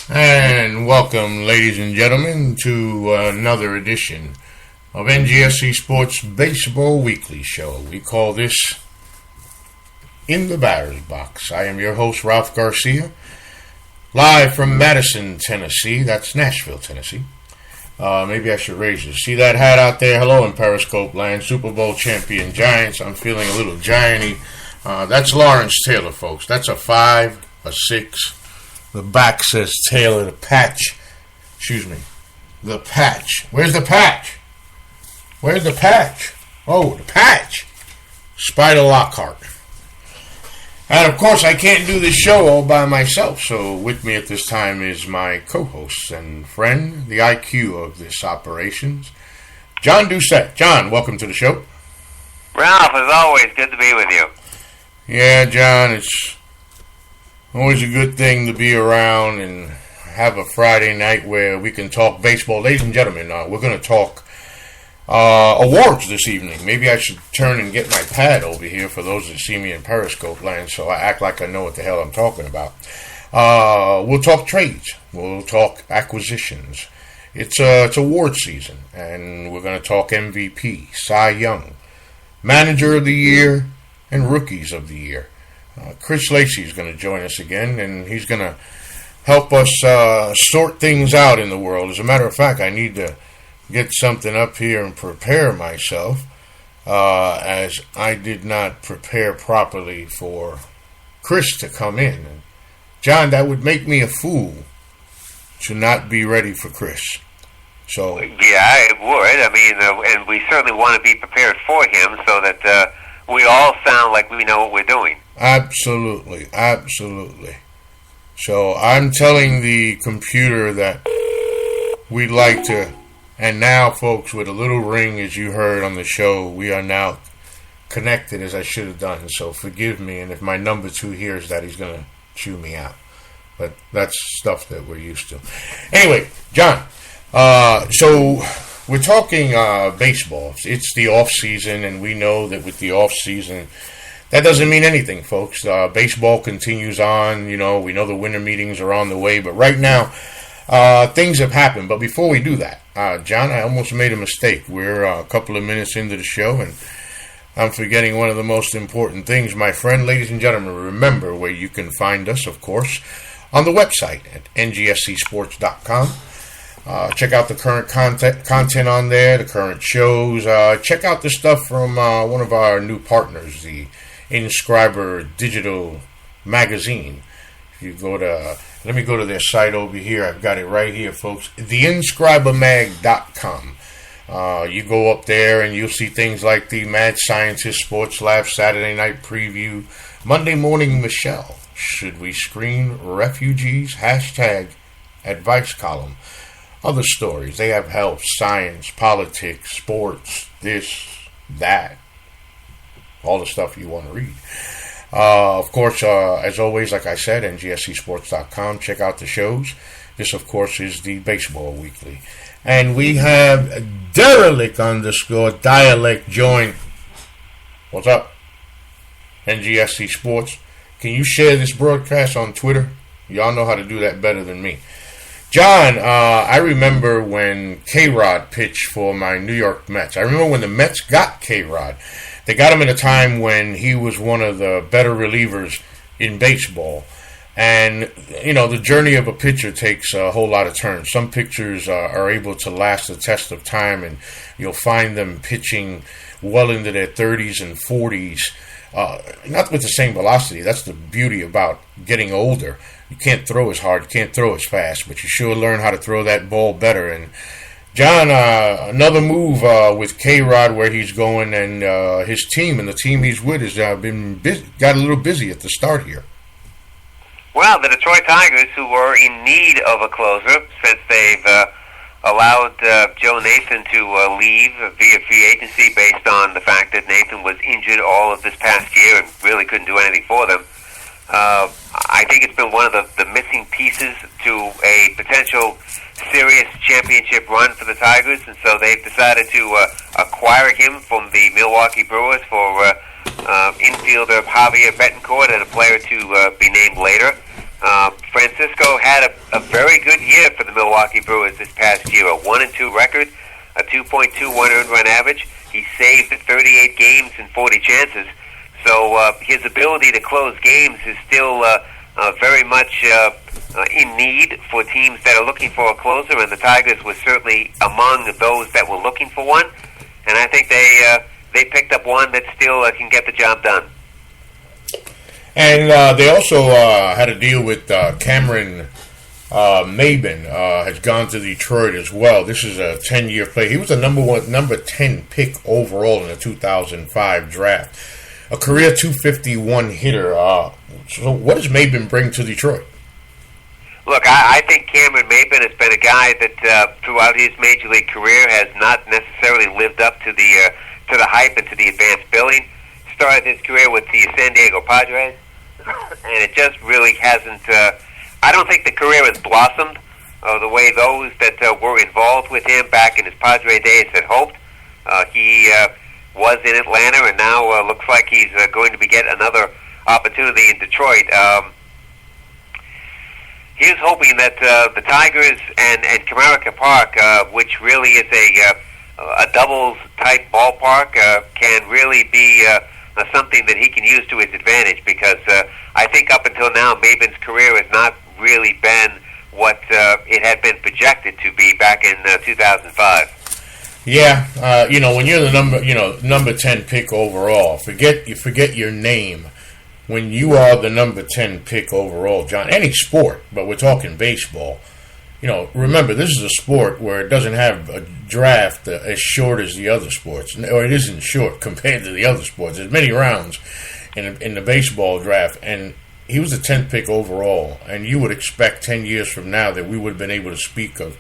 And welcome, ladies and gentlemen, to another edition of NGSC Sports Baseball Weekly Show. We call this In the Battery Box. I am your host, Ralph Garcia, live from Madison, Tennessee. That's Nashville, Tennessee. Maybe I should raise it. See that hat out there? Hello in Periscope land. Super Bowl champion Giants. I'm feeling a little giant-y. That's Lawrence Taylor, folks. That's a 5, a 6. The back says Taylor. The patch. Excuse me. The patch. Where's the patch? Where's the patch? Oh, the patch. Spider Lockhart. And of course, I can't do this show all by myself. So with me at this time is my co-host and friend, the IQ of this operations, John Doucette. John, welcome to the show. Ralph, as always, good to be with you. Yeah, John, it's always a good thing to be around and have a Friday night where we can talk baseball. Ladies and gentlemen, we're going to talk awards this evening. Maybe I should turn and get my pad over here for those that see me in Periscope land so I act like I know what the hell I'm talking about. We'll talk trades. We'll talk acquisitions. It's award season, and we're going to talk MVP, Cy Young, Manager of the Year, and Rookies of the Year. Chris Lacey is going to join us again, and he's going to help us sort things out in the world. As a matter of fact, I need to get something up here and prepare myself, as I did not prepare properly for Chris to come in. And John, that would make me a fool to not be ready for Chris. So yeah, it would. I mean, and we certainly want to be prepared for him so that we all sound like we know what we're doing. Absolutely, absolutely. So I'm telling the computer that we'd like to, and now, folks, with a little ring, as you heard on the show, we are now connected as I should have done. So forgive me, and if my number 2 hears that, he's going to chew me out. But that's stuff that we're used to. Anyway, John, so we're talking baseball. It's the off season, and we know that with the off season, that doesn't mean anything, folks. Baseball continues on. You know, we know the winter meetings are on the way, but right now, things have happened. But before we do that, John, I almost made a mistake. We're a couple of minutes into the show, and I'm forgetting one of the most important things, my friend. Ladies and gentlemen, remember where you can find us, of course, on the website at NGSCsports.com. Check out the current content on there, the current shows. Check out the stuff from one of our new partners, the Inscriber Digital Magazine. If you go to, let me go to their site over here. I've got it right here, folks. theinscribermag.com. You go up there and you'll see things like the Mad Scientist Sports Lab Saturday Night Preview, Monday Morning Michelle, Should We Screen Refugees? #advice column. Other stories. They have health, science, politics, sports, this, that. All the stuff you want to read. Of course, as always, like I said, NGSCsports.com. Check out the shows. This, of course, is the Baseball Weekly. And we have Derelict_Dialect join. What's up? NGSC Sports. Can you share this broadcast on Twitter? Y'all know how to do that better than me. John, I remember when K-Rod pitched for my New York Mets. I remember when the Mets got K-Rod. They got him at a time when he was one of the better relievers in baseball. And, you know, the journey of a pitcher takes a whole lot of turns. Some pitchers are able to last the test of time, and you'll find them pitching well into their 30s and 40s. Not with the same velocity. That's the beauty about getting older. You can't throw as hard, you can't throw as fast, but you sure learn how to throw that ball better. And John, another move with K-Rod where he's going, and his team and the team he's with has been busy, got a little busy at the start here. Well, the Detroit Tigers, who were in need of a closer since they've allowed Joe Nathan to leave via free agency based on the fact that Nathan was injured all of this past year and really couldn't do anything for them. I think it's been one of the missing pieces to a potential serious championship run for the Tigers, and so they've decided to acquire him from the Milwaukee Brewers for infielder Javier Betancourt and a player to be named later. Francisco had had a very good year for the Milwaukee Brewers this past year. A 1-2 record, a 2.21 earned run average. He saved 38 games and 40 chances. So his ability to close games is still very much in need for teams that are looking for a closer, and the Tigers were certainly among those that were looking for one. And I think they picked up one that still can get the job done. And they also had a deal with Cameron Maben, has gone to Detroit as well. This is a 10-year play. He was a number 10 pick overall in the 2005 draft. A career 251 hitter. So what does Maben bring to Detroit? Look, I think Cameron Maben has been a guy that throughout his major league career has not necessarily lived up to the hype and to the advanced billing. Started his career with the San Diego Padres, and it just really hasn't. I don't think the career has blossomed the way those that were involved with him back in his Padre days had hoped. He was in Atlanta, and now looks like he's going to be getting another opportunity in Detroit. He was hoping that the Tigers and Comerica Park, which really is a doubles-type ballpark, can really be something that he can use to his advantage, because I think up until now, Maben's career has not really been what it had been projected to be back in 2005. Yeah, when you're the number 10 pick overall, you forget your name. When you are the number 10 pick overall, John, any sport, but we're talking baseball, remember, this is a sport where it doesn't have a draft as short as the other sports, or it isn't short compared to the other sports. There's many rounds in the baseball draft, and he was the 10th pick overall, and you would expect 10 years from now that we would have been able to speak of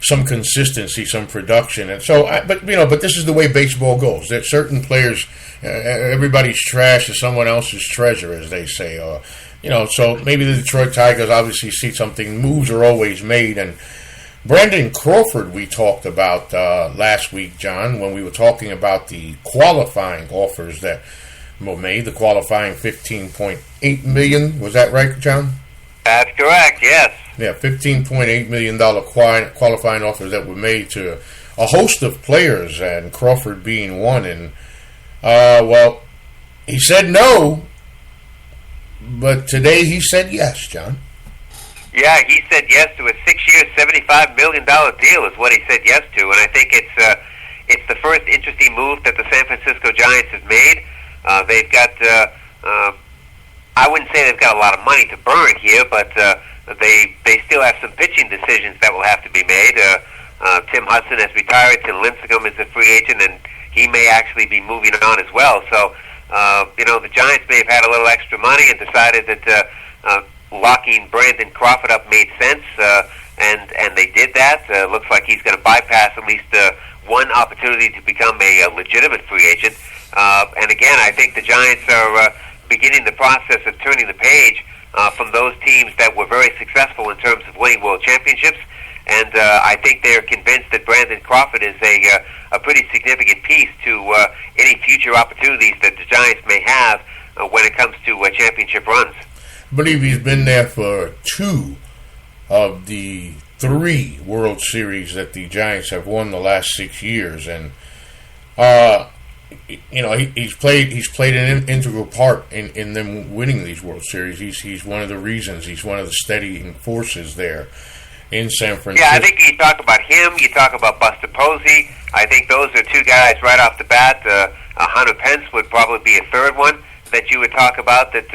some consistency, some production, and so. But this is the way baseball goes. That certain players, everybody's trash is someone else's treasure, as they say. So maybe the Detroit Tigers obviously see something. Moves are always made, and Brandon Crawford we talked about last week, John, when we were talking about the qualifying offers that were made. The qualifying $15.8 million. Was that right, John? That's correct. Yes. Yeah, $15.8 million qualifying offers that were made to a host of players, and Crawford being one. And, he said no, but today he said yes, John. Yeah, he said yes to a 6-year, $75 million deal is what he said yes to, and I think it's the first interesting move that the San Francisco Giants have made. They've got, I wouldn't say they've got a lot of money to burn here, but they still have some pitching decisions that will have to be made. Tim Hudson has retired. Tim Lincecum is a free agent, and he may actually be moving on as well. So, the Giants may have had a little extra money and decided that locking Brandon Crawford up made sense, and they did that. Looks like he's going to bypass at least one opportunity to become a legitimate free agent. And again, I think the Giants are beginning the process of turning the page from those teams that were very successful in terms of winning world championships. And I think they're convinced that Brandon Crawford is a pretty significant piece to any future opportunities that the Giants may have when it comes to championship runs. I believe he's been there for 2 of the 3 World Series that the Giants have won the last 6 years, and he's played an integral part in them winning these World Series. He's one of the reasons. He's one of the steadying forces there in San Francisco. Yeah, I think you talk about him. You talk about Buster Posey. I think those are 2 guys right off the bat. Hunter Pence would probably be a third one that you would talk about that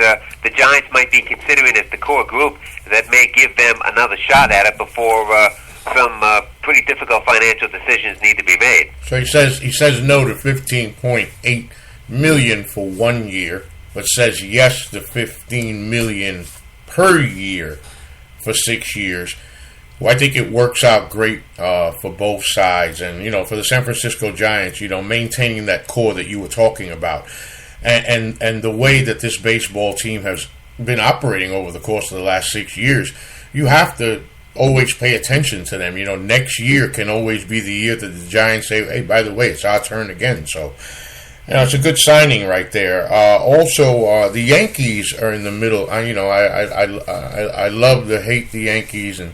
the Giants might be considering as the core group that may give them another shot at it before some pretty difficult financial decisions need to be made. So he says no to $15.8 million for 1 year, but says yes to $15 million per year for 6 years. Well, I think it works out great for both sides, and for the San Francisco Giants, maintaining that core that you were talking about, and the way that this baseball team has been operating over the course of the last 6 years, you have to always pay attention to them. Next year can always be the year that the Giants say, "Hey, by the way, it's our turn again." So, It's a good signing right there. Also, the Yankees are in the middle. I love to hate the Yankees and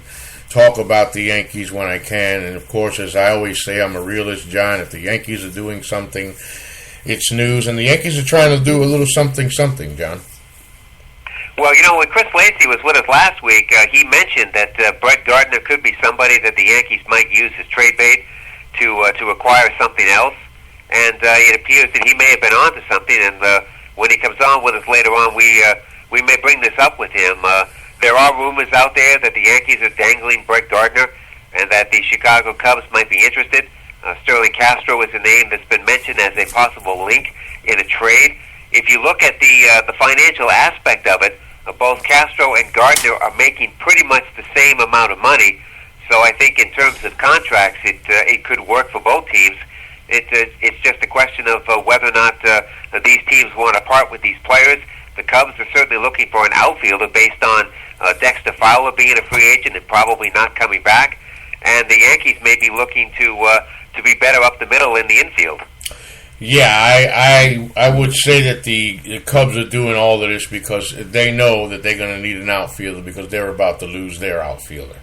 talk about the Yankees when I can. And of course, as I always say, I'm a realist, John. If the Yankees are doing something, it's news. And the Yankees are trying to do a little something, John. Well, when Chris Lacey was with us last week, he mentioned that Brett Gardner could be somebody that the Yankees might use as trade bait to acquire something else. And it appears that he may have been onto something. And when he comes on with us later on, we may bring this up with him. There are rumors out there that the Yankees are dangling Brett Gardner and that the Chicago Cubs might be interested. Sterling Castro is a name that's been mentioned as a possible link in a trade. If you look at the financial aspect of it, both Castro and Gardner are making pretty much the same amount of money. So I think in terms of contracts, it could work for both teams. It's just a question of whether or not these teams want to part with these players. The Cubs are certainly looking for an outfielder based on Dexter Fowler being a free agent and probably not coming back. And the Yankees may be looking to be better up the middle in the infield. Yeah, I would say that the Cubs are doing all of this because they know that they're going to need an outfielder because they're about to lose their outfielder.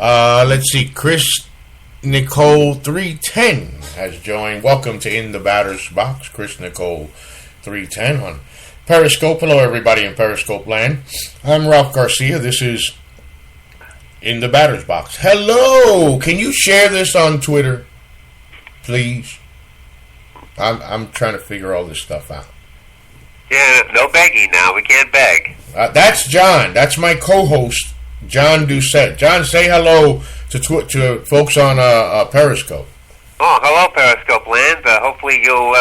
Let's see, Chris Nicole 310 has joined. Welcome to In the Batter's Box, Chris Nicole 310 on Periscope. Hello, everybody in Periscope land. I'm Ralph Garcia. This is In the Batter's Box. Hello! Can you share this on Twitter, please? I'm trying to figure all this stuff out. Yeah, no begging now. We can't beg. That's John. That's my co-host, John Doucette. John, say hello to folks on Periscope. Oh, hello, Periscope land. Hopefully you'll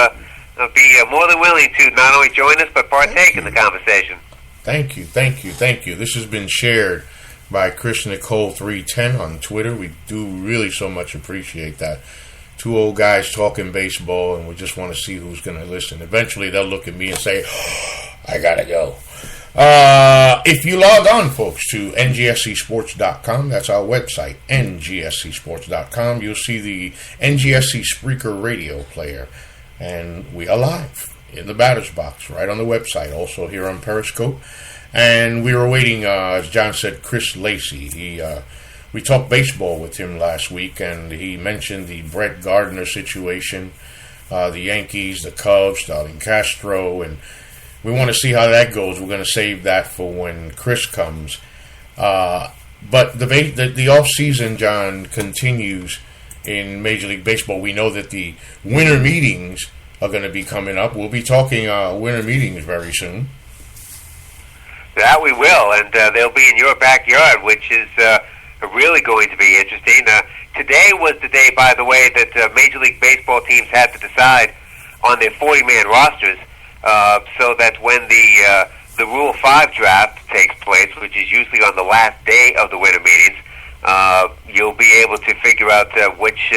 be more than willing to not only join us, but partake in the conversation. Thank you. This has been shared by Chris Nicole 310 on Twitter. We do really so much appreciate that. Two old guys talking baseball, and we just want to see who's going to listen. Eventually, they'll look at me and say, I got to go. If you log on, folks, to NGSCSports.com, that's our website, NGSCSports.com, you'll see the NGSC Spreaker radio player. And we are live in the Batter's Box, right on the website, also here on Periscope. And we were waiting, as John said, Chris Lacey. We talked baseball with him last week, and he mentioned the Brett Gardner situation, the Yankees, the Cubs, Sterling Castro, and we want to see how that goes. We're going to save that for when Chris comes. But the off-season, John, continues in Major League Baseball. We know that the winter meetings are going to be coming up. We'll be talking winter meetings very soon. That we will, and they'll be in your backyard, which is really going to be interesting. Today was the day, by the way, that Major League Baseball teams had to decide on their 40-man rosters so that when the Rule 5 draft takes place, which is usually on the last day of the winter meetings, you'll be able to figure out which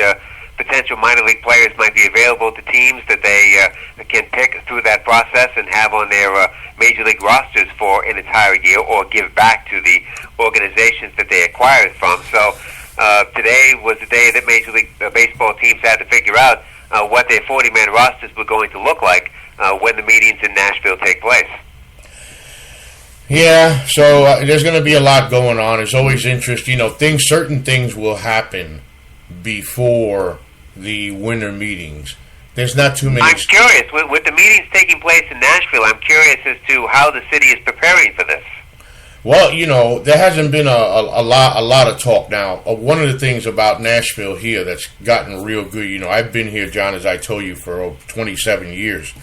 potential minor league players might be available to teams that they can pick through that process and have on their major league rosters for an entire year or give back to the organizations that they acquired from. So today was the day that Major League Baseball teams had to figure out what their 40-man rosters were going to look like when the meetings in Nashville take place. Yeah, so there's going to be a lot going on. It's always interesting. Certain things will happen before the winter meetings. There's not too many. I'm curious, with the meetings taking place in Nashville, I'm curious as to how the city is preparing for this. Well, there hasn't been a lot of talk now. One of the things about Nashville here that's gotten real good, I've been here, John, as I told you, for over 27 years,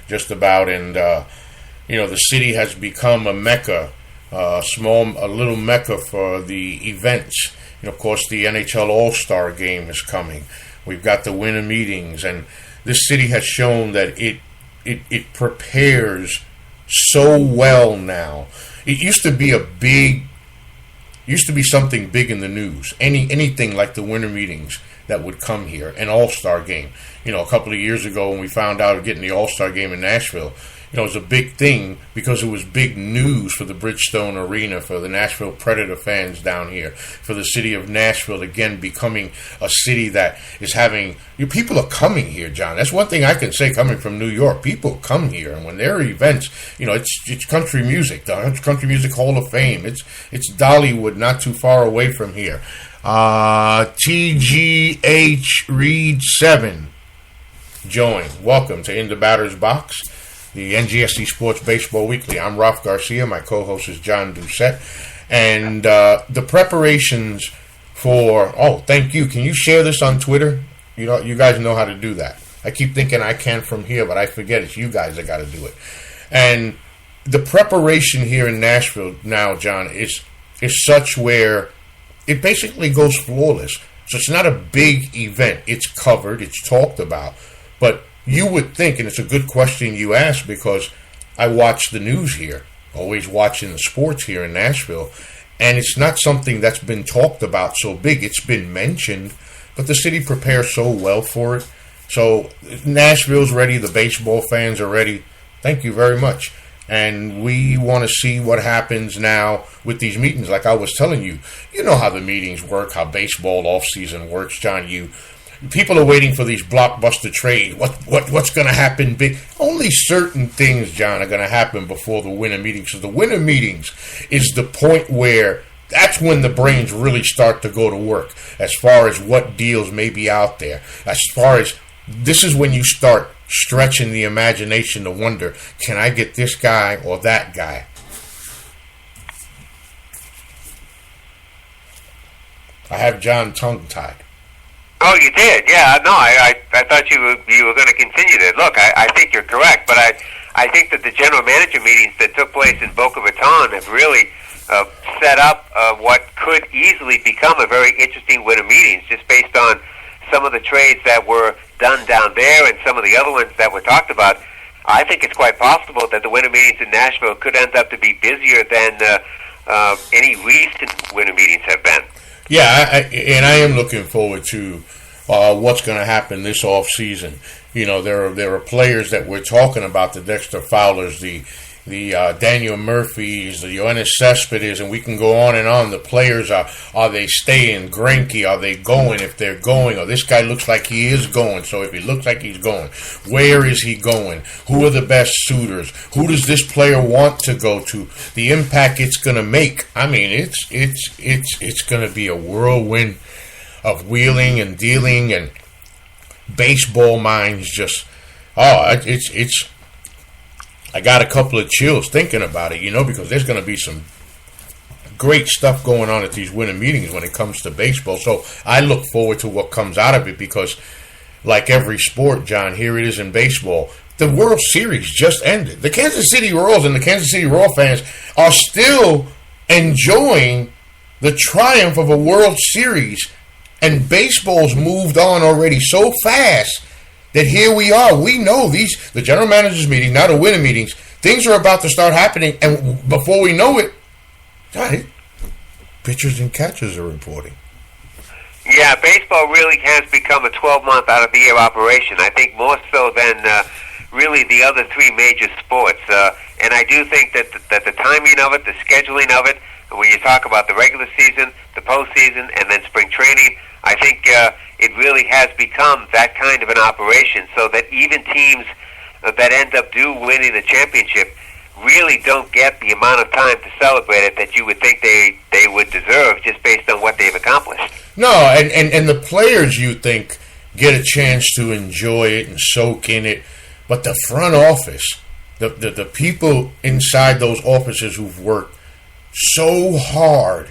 just about, and the city has become a mecca, a little mecca for the events. Of course, the NHL All-Star Game is coming. We've got the winter meetings, and this city has shown that it prepares so well now. It used to be something big in the news. Anything like the winter meetings that would come here, an All-Star Game. A couple of years ago when we found out of getting the All-Star Game in Nashville, it was a big thing because it was big news for the Bridgestone Arena, for the Nashville Predator fans down here, for the city of Nashville, again, becoming a city that is having, people are coming here, John. That's one thing I can say coming from New York. People come here, and when there are events, it's country music, the Country Music Hall of Fame. It's Dollywood, not too far away from here. TGH Reed 7 join. Welcome to In the Batter's Box, the NGSC Sports Baseball Weekly. I'm Ralph Garcia. My co-host is John Doucette. And the preparations for... Oh, thank you. Can you share this on Twitter? You guys know how to do that. I keep thinking I can from here, but I forget it's you guys that got to do it. And the preparation here in Nashville now, John, is such where it basically goes flawless. So it's not a big event. It's covered. It's talked about. But you would think, and it's a good question you asked because I watch the news here, always watching the sports here in Nashville, and it's not something that's been talked about so big. It's been mentioned, but the city prepares so well for it. So Nashville's ready. The baseball fans are ready. Thank you very much. And we want to see what happens now with these meetings. Like I was telling you, you know how the meetings work, how baseball offseason works, John. People are waiting for these blockbuster trades. What's going to happen big? Only certain things, John, are going to happen before the winter meetings. So the winter meetings is the point where that's when the brains really start to go to work as far as what deals may be out there. As far as this is when you start stretching the imagination to wonder, can I get this guy or that guy? I have John tongue-tied. Oh, you did? Yeah, no, I thought you were going to continue that. Look, I think you're correct, but I think that the general manager meetings that took place in Boca Raton have really set up what could easily become a very interesting winter meetings, just based on some of the trades that were done down there and some of the other ones that were talked about. I think it's quite possible that the winter meetings in Nashville could end up to be busier than any recent winter meetings have been. Yeah, and I am looking forward to what's going to happen this off season. There are players that we're talking about, the Dexter Fowlers, the Daniel Murphys, the Yoenis Cespedes, and we can go on and on. The players are they staying? Greinke, are they going? If they're going, or this guy looks like he is going. So if he looks like he's going, where is he going? Who are the best suitors? Who does this player want to go to? The impact it's going to make. I mean, it's going to be a whirlwind of wheeling and dealing, and baseball minds just it's. I got a couple of chills thinking about it, because there's going to be some great stuff going on at these winter meetings when it comes to baseball. So I look forward to what comes out of it because, like every sport, John, here it is in baseball. The World Series just ended. The Kansas City Royals and the Kansas City Royal fans are still enjoying the triumph of a World Series, and baseball's moved on already so fast that here we are. We know the general managers meeting, now the winter meetings, things are about to start happening, and before we know it, pitchers and catchers are reporting. Yeah, baseball really has become a 12-month out-of-the-year operation. I think more so than really the other three major sports. And I do think that the timing of it, the scheduling of it, when you talk about the regular season, the postseason, and then spring training, I think it really has become that kind of an operation, so that even teams that end up winning the championship really don't get the amount of time to celebrate it that you would think they would deserve just based on what they've accomplished. No, and the players, you think, get a chance to enjoy it and soak in it, but the front office, the people inside those offices who've worked so hard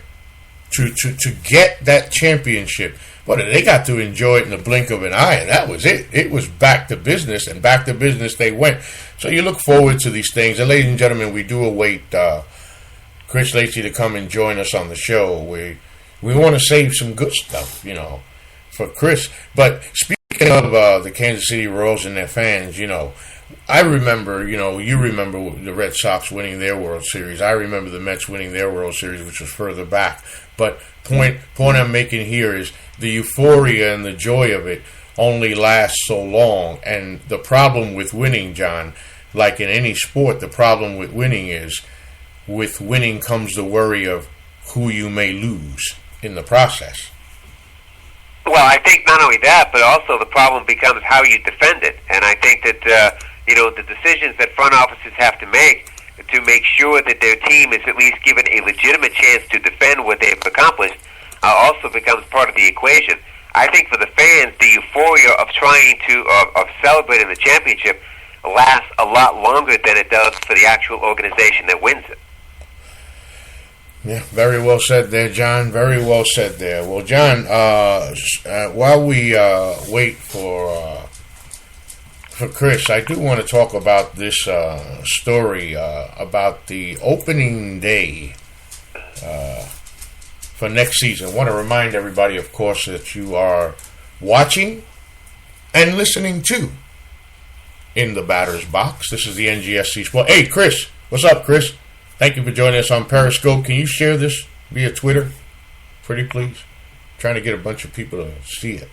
to get that championship, but they got to enjoy it in the blink of an eye, and that was it. It was back to business, and back to business they went. So you look forward to these things. And ladies and gentlemen, we do await Chris Lacey to come and join us on the show. We want to save some good stuff, for Chris. But speaking of the Kansas City Royals and their fans, I remember, you remember the Red Sox winning their World Series. I remember the Mets winning their World Series, which was further back. But point I'm making here is the euphoria and the joy of it only lasts so long. And the problem with winning, John, like in any sport, the problem with winning is, with winning comes the worry of who you may lose in the process. Well, I think not only that, but also the problem becomes how you defend it. And I think that, the decisions that front offices have to make sure that their team is at least given a legitimate chance to defend what they've accomplished also becomes part of the equation. I think for the fans, the euphoria of trying to, of celebrating the championship lasts a lot longer than it does for the actual organization that wins it. Yeah, very well said there, John. Very well said there. Well, John, while we wait for Chris, I do want to talk about this story about the opening day for next season. I want to remind everybody, of course, that you are watching and listening to In the Batter's Box. This is the NGSC Sport. Hey, Chris. What's up, Chris? Thank you for joining us on Periscope. Can you share this via Twitter? Pretty please. Trying to get a bunch of people to see it.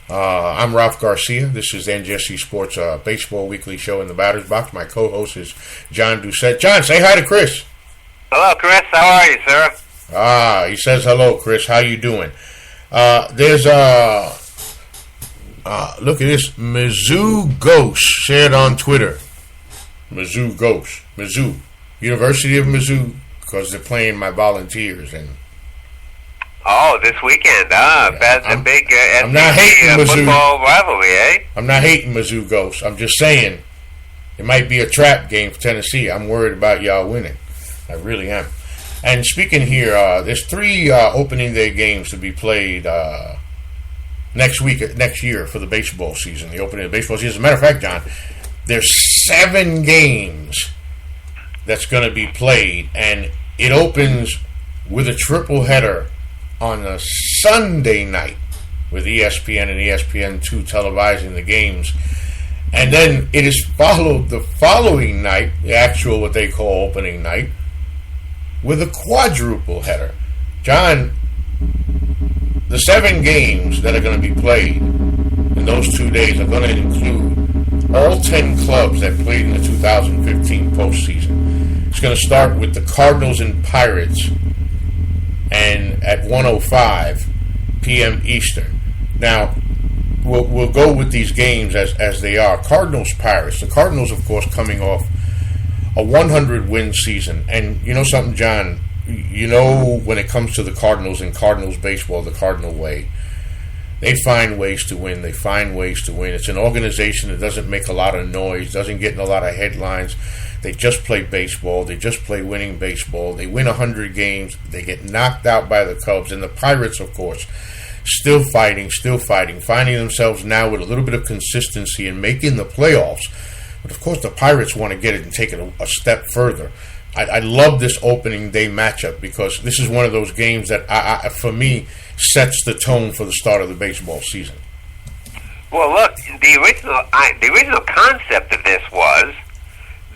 I'm Ralph Garcia. This is the NGSC Sports Baseball Weekly Show In the Batter's Box. My co-host is John Doucette. John, say hi to Chris. Hello, Chris. How are you, sir? He says hello, Chris. How you doing? There's look at this. Mizzou Ghost shared on Twitter. Mizzou Ghost. Mizzou. University of Mizzou, because they're playing my Volunteers. And this weekend. That's a big I'm not hating Mizzou. Football rivalry, eh? I'm not hating Mizzou Ghost. I'm just saying it might be a trap game for Tennessee. I'm worried about y'all winning. I really am. And speaking here, there's 3 opening day games to be played next year for the baseball season, the opening of the baseball season. As a matter of fact, John, there's 7 games that's going to be played, and it opens with a triple header on a Sunday night with ESPN and ESPN2 televising the games. And then it is followed the following night, the actual what they call opening night, with a quadruple header. John, the 7 games that are going to be played in those 2 days are going to include all 10 clubs that played in the 2015 postseason. It's going to start with the Cardinals and Pirates, and at 1:05 p.m. Eastern. Now, we'll go with these games as they are. Cardinals, Pirates. The Cardinals, of course, coming off a 100-win season. And you know something, John? You know, when it comes to the Cardinals and Cardinals baseball, the Cardinal way, they find ways to win. They find ways to win. It's an organization that doesn't make a lot of noise, doesn't get in a lot of headlines. They just play baseball. They just play winning baseball. They win 100 games. They get knocked out by the Cubs. And the Pirates, of course, still fighting, finding themselves now with a little bit of consistency and making the playoffs. But, of course, the Pirates want to get it and take it a step further. I love this opening day matchup because this is one of those games that, for me, sets the tone for the start of the baseball season. Well, look, the original concept of this was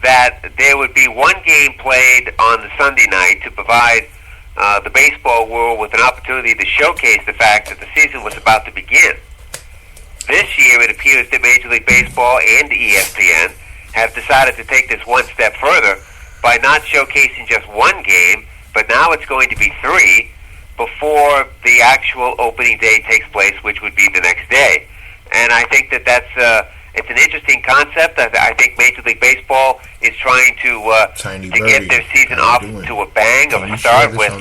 that there would be one game played on the Sunday night to provide the baseball world with an opportunity to showcase the fact that the season was about to begin. This year, it appears that Major League Baseball and ESPN have decided to take this one step further by not showcasing just one game, but now it's going to be 3 before the actual opening day takes place, which would be the next day. And I think that it's an interesting concept. I think Major League Baseball is trying to get their season off to a bang, of a start with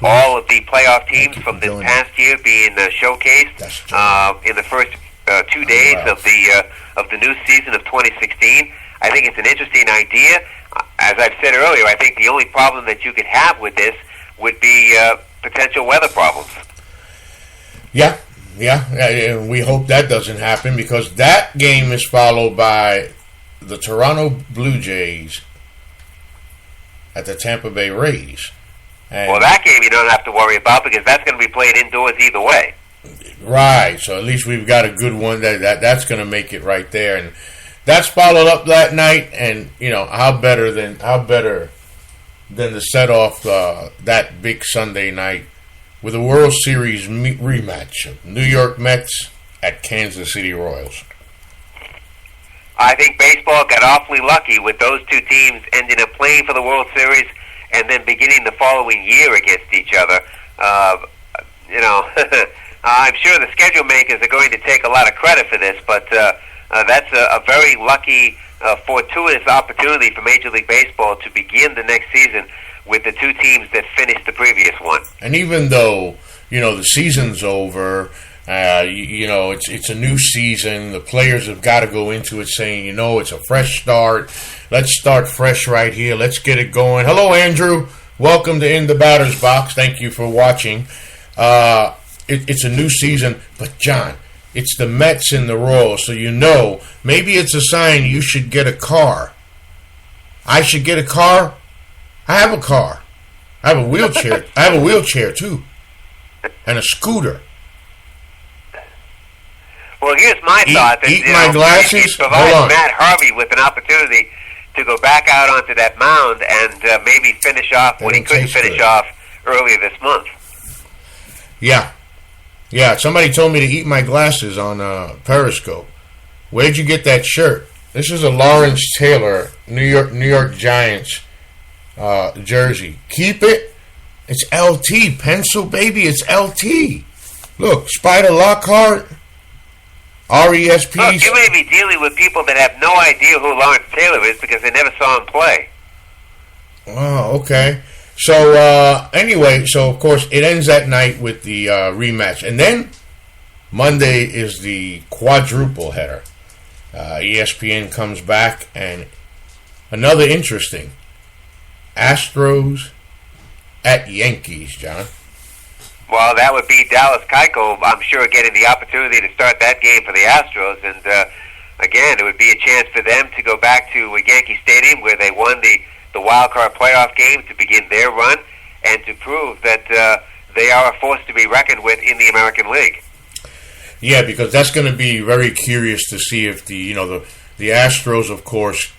all of the playoff teams from this past year being showcased in the first 2 days of the new season of 2016. I think it's an interesting idea. As I've said earlier, I think the only problem that you could have with this would be potential weather problems. Yeah, and we hope that doesn't happen because that game is followed by the Toronto Blue Jays at the Tampa Bay Rays. And well, that game you don't have to worry about because that's going to be played indoors either way. Right, so at least we've got a good one that's going to make it right there. And that's followed up that night, and you know how better than to set off that big Sunday night with a World Series rematch of New York Mets at Kansas City Royals. I think baseball got awfully lucky with those two teams ending up playing for the World Series and then beginning the following year against each other. I'm sure the schedule makers are going to take a lot of credit for this, but that's a very lucky, fortuitous opportunity for Major League Baseball to begin the next season with the two teams that finished the previous one. And even though, the season's over, it's a new season, the players have got to go into it saying, it's a fresh start. Let's start fresh right here. Let's get it going. Hello, Andrew. Welcome to In the Batter's Box. Thank you for watching. It's a new season, but John, it's the Mets and the Royals, so maybe it's a sign you should get a car. I should get a car? I have a car. I have a wheelchair. I have a wheelchair, too. And a scooter. Well, here's my thought. Eat my glasses? Provide Matt Harvey with an opportunity to go back out onto that mound and maybe finish off what he couldn't finish off earlier this month. Yeah, somebody told me to eat my glasses on Periscope. Where'd you get that shirt? This is a Lawrence Taylor New York Giants jersey. Keep it. It's LT. Pencil, baby. It's LT. Look, Spider Lockhart. RESP. Look, you may be dealing with people that have no idea who Lawrence Taylor is because they never saw him play. Oh, okay. So, anyway, of course, it ends that night with the rematch. And then Monday is the quadruple header. ESPN comes back, and another interesting. Astros at Yankees, John. Well, that would be Dallas Keuchel, I'm sure, getting the opportunity to start that game for the Astros. And, again, it would be a chance for them to go back to Yankee Stadium where they won the wild card playoff game to begin their run and to prove that they are a force to be reckoned with in the American League. Yeah, because that's going to be very curious to see if the Astros, of course,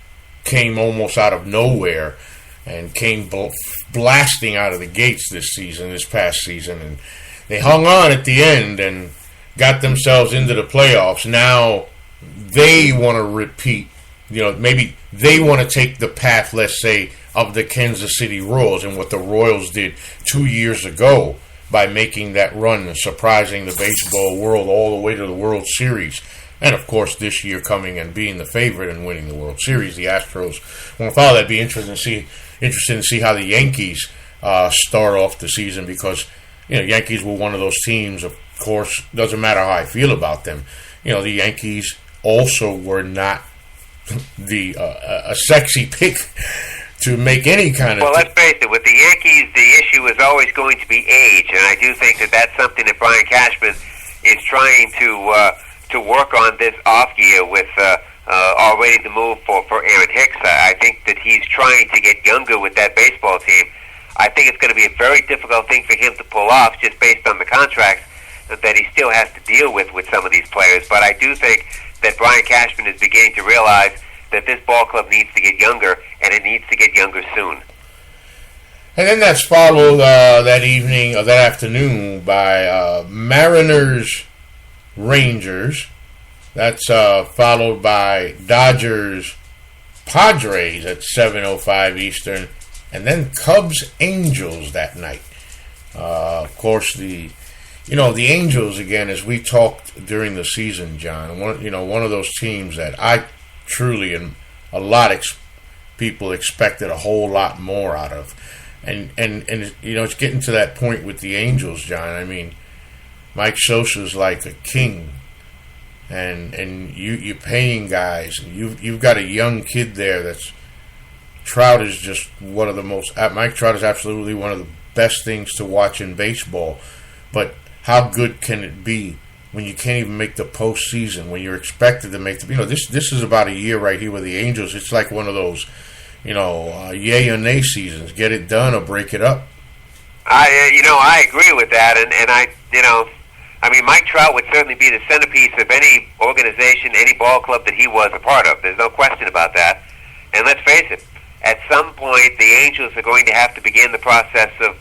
came almost out of nowhere and came blasting out of the gates this past season, and they hung on at the end and got themselves into the playoffs. Now they want to repeat. Maybe they want to take the path, let's say, of the Kansas City Royals and what the Royals did 2 years ago by making that run and surprising the baseball world all the way to the World Series. And, of course, this year coming and being the favorite and winning the World Series, the Astros. Well, I thought that'd be interesting to see how the Yankees start off the season because, Yankees were one of those teams, of course, doesn't matter how I feel about them. The Yankees also were not a sexy pick to make any kind of... Well, let's face it, with the Yankees, the issue is always going to be age, and I do think that that's something that Brian Cashman is trying to work on this off year with already the move for Aaron Hicks. I think that he's trying to get younger with that baseball team. I think it's going to be a very difficult thing for him to pull off just based on the contracts that he still has to deal with some of these players, but I do think that Brian Cashman is beginning to realize that this ball club needs to get younger, and it needs to get younger soon. And then that's followed that evening or that afternoon by Mariners Rangers. That's followed by Dodgers Padres at 7:05 Eastern, and then Cubs Angels that night. Of course, the Angels, again, as we talked during the season, John, one of those teams that I truly and a lot of people expected a whole lot more out of. And it's getting to that point with the Angels, John. I mean, Mike Sosa's like a king. And you're paying guys. You've got a young kid there that's... Trout is just one of the most... Mike Trout is absolutely one of the best things to watch in baseball. But how good can it be when you can't even make the postseason, when you're expected to make the... This is about a year right here with the Angels. It's like one of those, yay or nay seasons. Get it done or break it up. I agree with that. And Mike Trout would certainly be the centerpiece of any organization, any ball club that he was a part of. There's no question about that. And let's face it, at some point, the Angels are going to have to begin the process of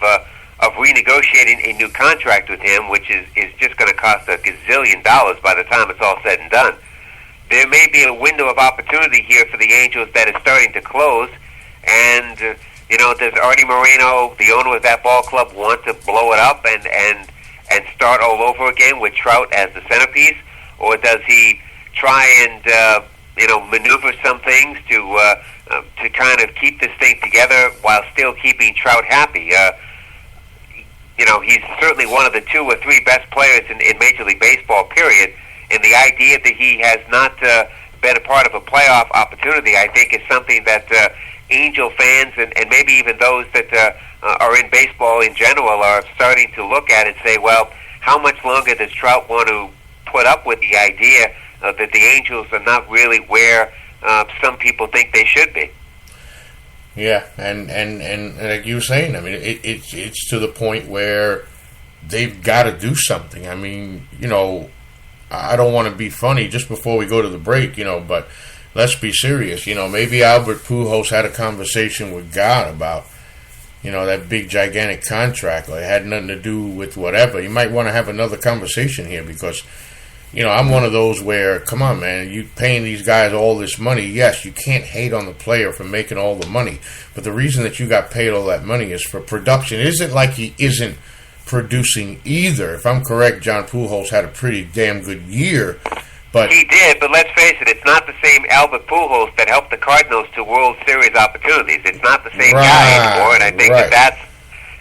renegotiating a new contract with him, which is just going to cost $1 gazillion by the time it's all said and done. there may be a window of opportunity here for the Angels that is starting to close. And, does Artie Moreno, the owner of that ball club, want to blow it up and start all over again with Trout as the centerpiece? Or does he try and, maneuver some things to kind of keep this thing together while still keeping Trout happy? He's certainly one of the 2 or 3 best players in Major League Baseball, period. And the idea that he has not been a part of a playoff opportunity, I think, is something that Angel fans and maybe even those that are in baseball in general are starting to look at and say, well, how much longer does Trout want to put up with the idea that the Angels are not really where some people think they should be? Yeah, and like you were saying, I mean, it's to the point where they've got to do something. I mean, I don't want to be funny just before we go to the break, but let's be serious. Maybe Albert Pujols had a conversation with God about, that big gigantic contract, or it had nothing to do with whatever. You might want to have another conversation here because, I'm one of those where, come on, man, you paying these guys all this money. Yes, you can't hate on the player for making all the money, but the reason that you got paid all that money is for production. It isn't like he isn't producing either. If I'm correct, John Pujols had a pretty damn good year. But he did, but let's face it, it's not the same Albert Pujols that helped the Cardinals to World Series opportunities. It's not the same guy anymore, and I think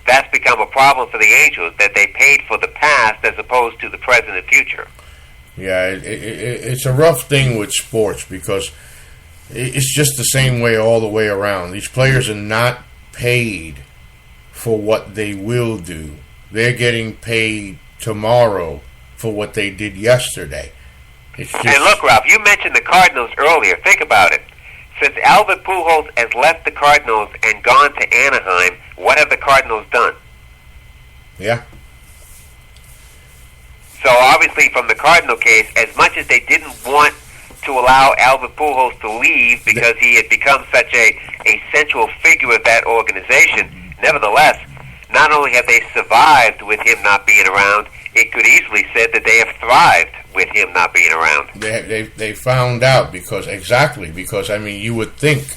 that's become a problem for the Angels, that they paid for the past as opposed to the present and future. Yeah, it's a rough thing with sports because it's just the same way all the way around. These players are not paid for what they will do. They're getting paid tomorrow for what they did yesterday. And look, Ralph, you mentioned the Cardinals earlier. Think about it. Since Albert Pujols has left the Cardinals and gone to Anaheim, what have the Cardinals done? Yeah. So obviously from the Cardinal case, as much as they didn't want to allow Albert Pujols to leave because he had become such a central figure of that organization, nevertheless, not only have they survived with him not being around, it could easily said that they have thrived with him not being around. They found out because I mean, you would think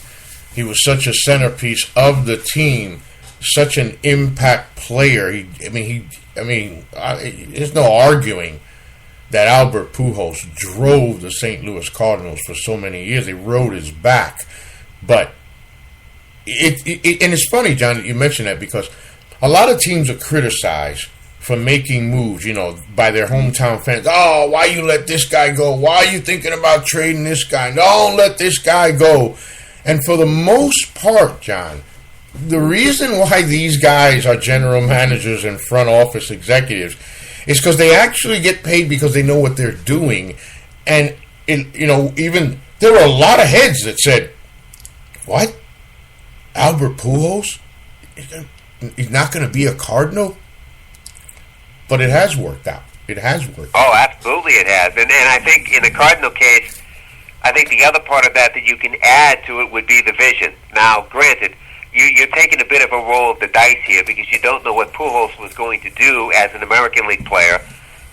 he was such a centerpiece of the team, such an impact player. There's no arguing that Albert Pujols drove the St. Louis Cardinals for so many years. They rode his back. But and it's funny, John, that you mentioned that because a lot of teams are criticized for making moves, by their hometown fans. Oh, why you let this guy go? Why are you thinking about trading this guy? Don't let this guy go. And for the most part, John, the reason why these guys are general managers and front office executives is because they actually get paid because they know what they're doing. And, even there were a lot of heads that said, what? Albert Pujols? He's not going to be a Cardinal? But it has worked out. It has worked out. Oh, absolutely it has. And I think in the Cardinal case, I think the other part of that you can add to it would be the vision. Now, granted, you're taking a bit of a roll of the dice here because you don't know what Pujols was going to do as an American League player.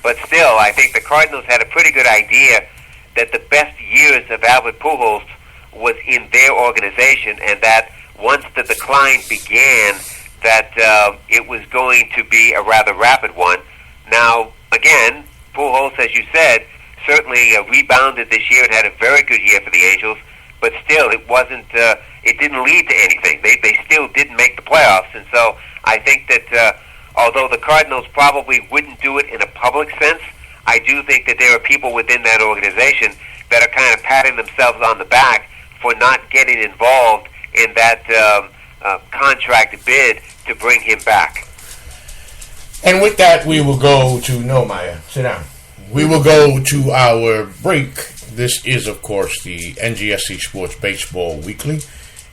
But still, I think the Cardinals had a pretty good idea that the best years of Albert Pujols was in their organization, and that once the decline began, that it was going to be a rather rapid one. Now, again, Pujols, as you said, certainly rebounded this year and had a very good year for the Angels, but still, it wasn't. It didn't lead to anything. They still didn't make the playoffs, and so I think that although the Cardinals probably wouldn't do it in a public sense, I do think that there are people within that organization that are kind of patting themselves on the back for not getting involved in that contract bid to bring him back. And with that, we will go to... No, Maya, sit down. We will go to our break. This is, of course, the NGSC Sports Baseball Weekly.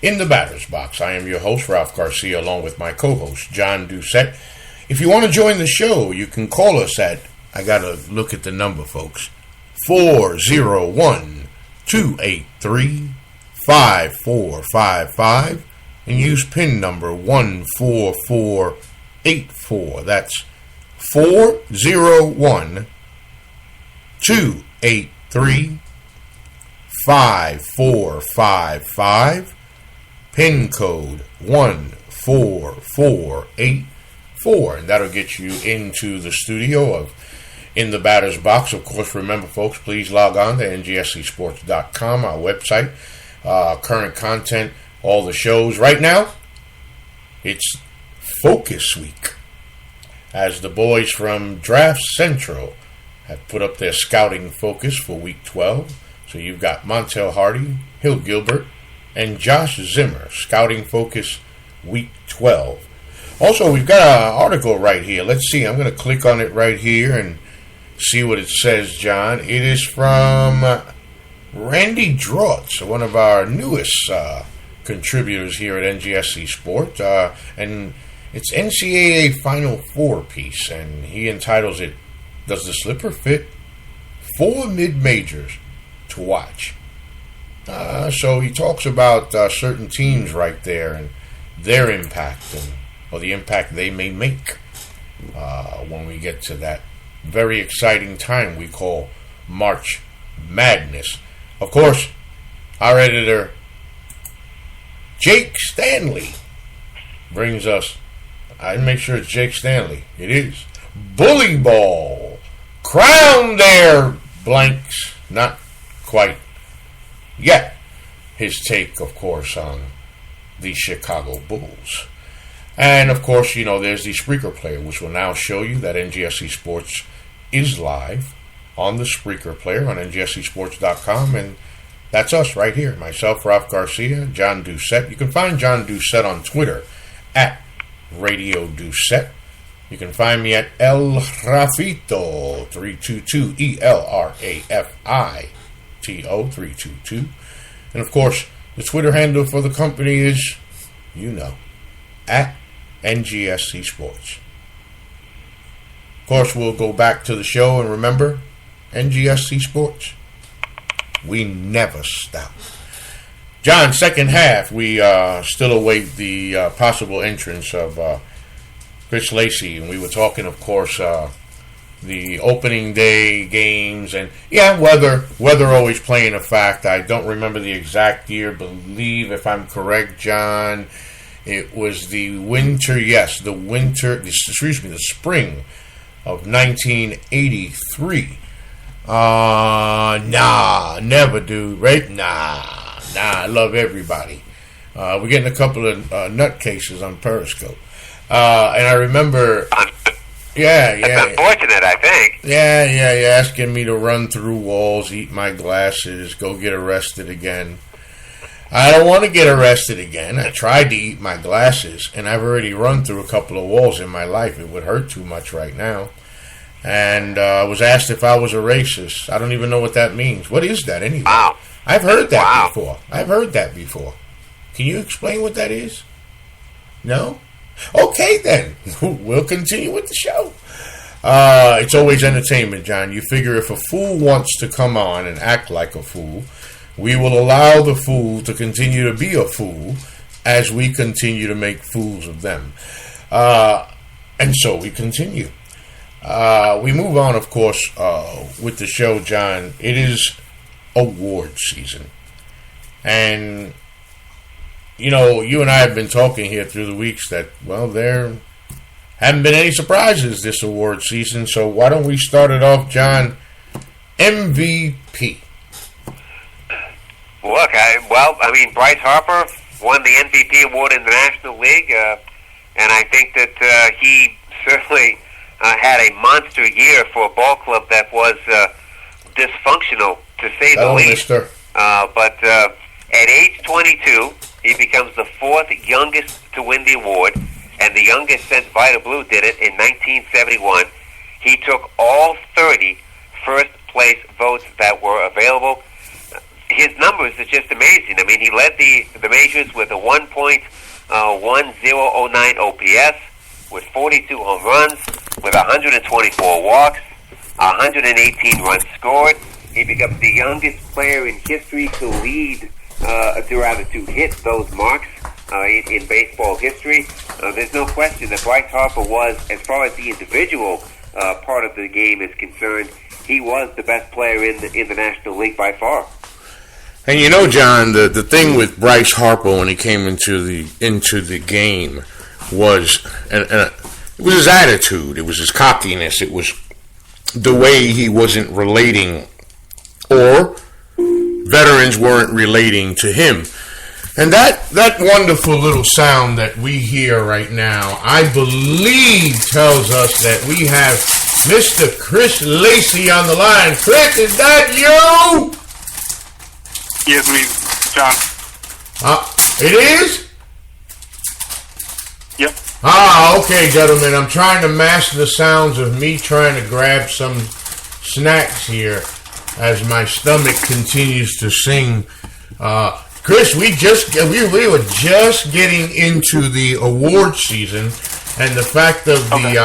In the batter's box, I am your host, Ralph Garcia, along with my co-host, John Doucette. If you want to join the show, you can call us at... I got to look at the number, folks. 401-283-5455. And use PIN number 14484. That's 401-283-5455. 5455, PIN code 14484, and that'll get you into the studio of In the Batter's Box. Of course, remember, folks, please log on to NGSCsports.com, our website. Current content, all the shows. Right now, it's Focus Week, as the boys from Draft Central have put up their scouting focus for Week 12. So you've got Montel Hardy, Hill Gilbert, and Josh Zimmer, scouting focus Week 12. Also, we've got an article right here. Let's see. I'm going to click on it right here and see what it says, John. It is from Randy Drautz, one of our newest contributors here at NGSC Sport. And it's NCAA Final Four piece, and he entitles it, "Does the Slipper Fit? 4 Mid-Majors to Watch." So he talks about certain teams right there and their impact, or the impact they may make when we get to that very exciting time we call March Madness. Of course, our editor, Jake Stanley, brings us, I make sure it's Jake Stanley, it is, Bully Ball, crown their blanks, not quite yet. His take, of course, on the Chicago Bulls. And, of course, you know, there's the Spreaker player, which will now show you that NGSC Sports is live on the Spreaker player on NGSCsports.com. And that's us right here. Myself, Ralph Garcia, John Doucette. You can find John Doucette on Twitter at Radio Doucette. You can find me at El Rafito 322, ELRAFITO 322. And, of course, the Twitter handle for the company is, you know, at NGSC Sports. Of course, we'll go back to the show, and remember, NGSC Sports, we never stop. John, second half, we still await the possible entrance of Chris Lacey, and we were talking, of course, the opening day games, and yeah, weather always playing a fact. I don't remember the exact year, believe, if I'm correct, John, it was the spring of 1983. Never, dude, right? Nah, I love everybody. We're getting a couple of nutcases on Periscope. And I remember, yeah. That's unfortunate, I think. Yeah, asking me to run through walls, eat my glasses, go get arrested again. I don't want to get arrested again. I tried to eat my glasses, and I've already run through a couple of walls in my life. It would hurt too much right now. And I was asked if I was a racist. I don't even know what that means. What is that anyway? Wow. I've heard that before. Can you explain what that is? No? Okay, then. We'll continue with the show. It's always entertainment, John. You figure if a fool wants to come on and act like a fool, we will allow the fool to continue to be a fool as we continue to make fools of them. And so we continue. We move on, of course, with the show, John. It is award season. And, you know, you and I have been talking here through the weeks that, well, there haven't been any surprises this award season. So why don't we start it off, John? MVP. Look, Bryce Harper won the MVP award in the National League, and I think that he certainly had a monster year for a ball club that was dysfunctional, to say the least. But at age 22, he becomes the fourth youngest to win the award, and the youngest since Vita Blue did it in 1971. He took all 30 first-place votes that were available. His numbers are just amazing. I mean, he led the majors with a 1.1009 OPS, with 42 home runs, with 124 walks, 118 runs scored. He becomes the youngest player in history to lead, to hit those marks in baseball history. There's no question that Bryce Harper was, as far as the individual part of the game is concerned, he was the best player in the National League by far. And you know, John, the thing with Bryce Harper when he came into the game was it was his attitude, it was his cockiness, it was the way he wasn't relating, or veterans weren't relating to him. And that wonderful little sound that we hear right now, I believe tells us that we have Mr. Chris Lacey on the line. Chris, is that you? Yes, me, John. It is? Yep. Okay, gentlemen. I'm trying to master the sounds of me trying to grab some snacks here as my stomach continues to sing. Chris, we were just getting into the award season and the fact of the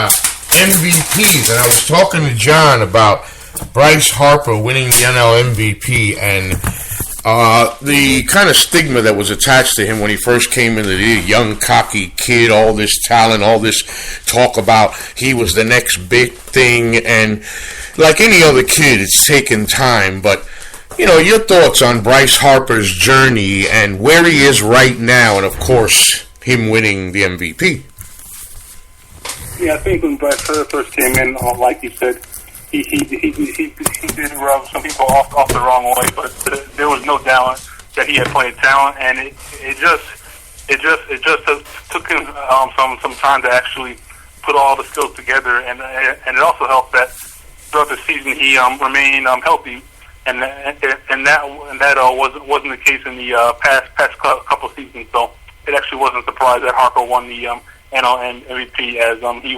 MVPs, and I was talking to John about Bryce Harper winning the NL MVP and the kind of stigma that was attached to him when he first came into the league, young, cocky kid, all this talent, all this talk about he was the next big thing, and like any other kid, it's taken time, but you know, your thoughts on Bryce Harper's journey and where he is right now, and of course, him winning the MVP. Yeah, I think when Bryce first came in, like you said, he did rub some people off the wrong way, but there was no doubt that he had plenty of talent, and it just took him some time to actually put all the skills together, and it also helped that throughout the season he remained healthy, and that wasn't the case in the past couple seasons. So it actually wasn't a surprise that Harper won the NL MVP, as he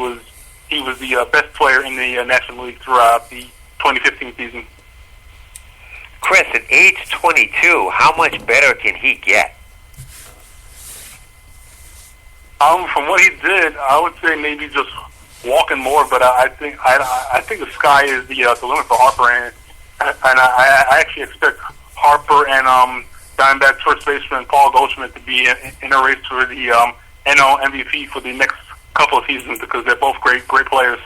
was the best player in the National League throughout the 2015 season. Chris, at age 22, how much better can he get? From what he did, I would say maybe just walking more, but I think the sky is the limit for Harper, and I actually expect Harper and Diamondbacks first baseman Paul Goldschmidt to be in a race for the NL MVP for the next couple of seasons, because they're both great players.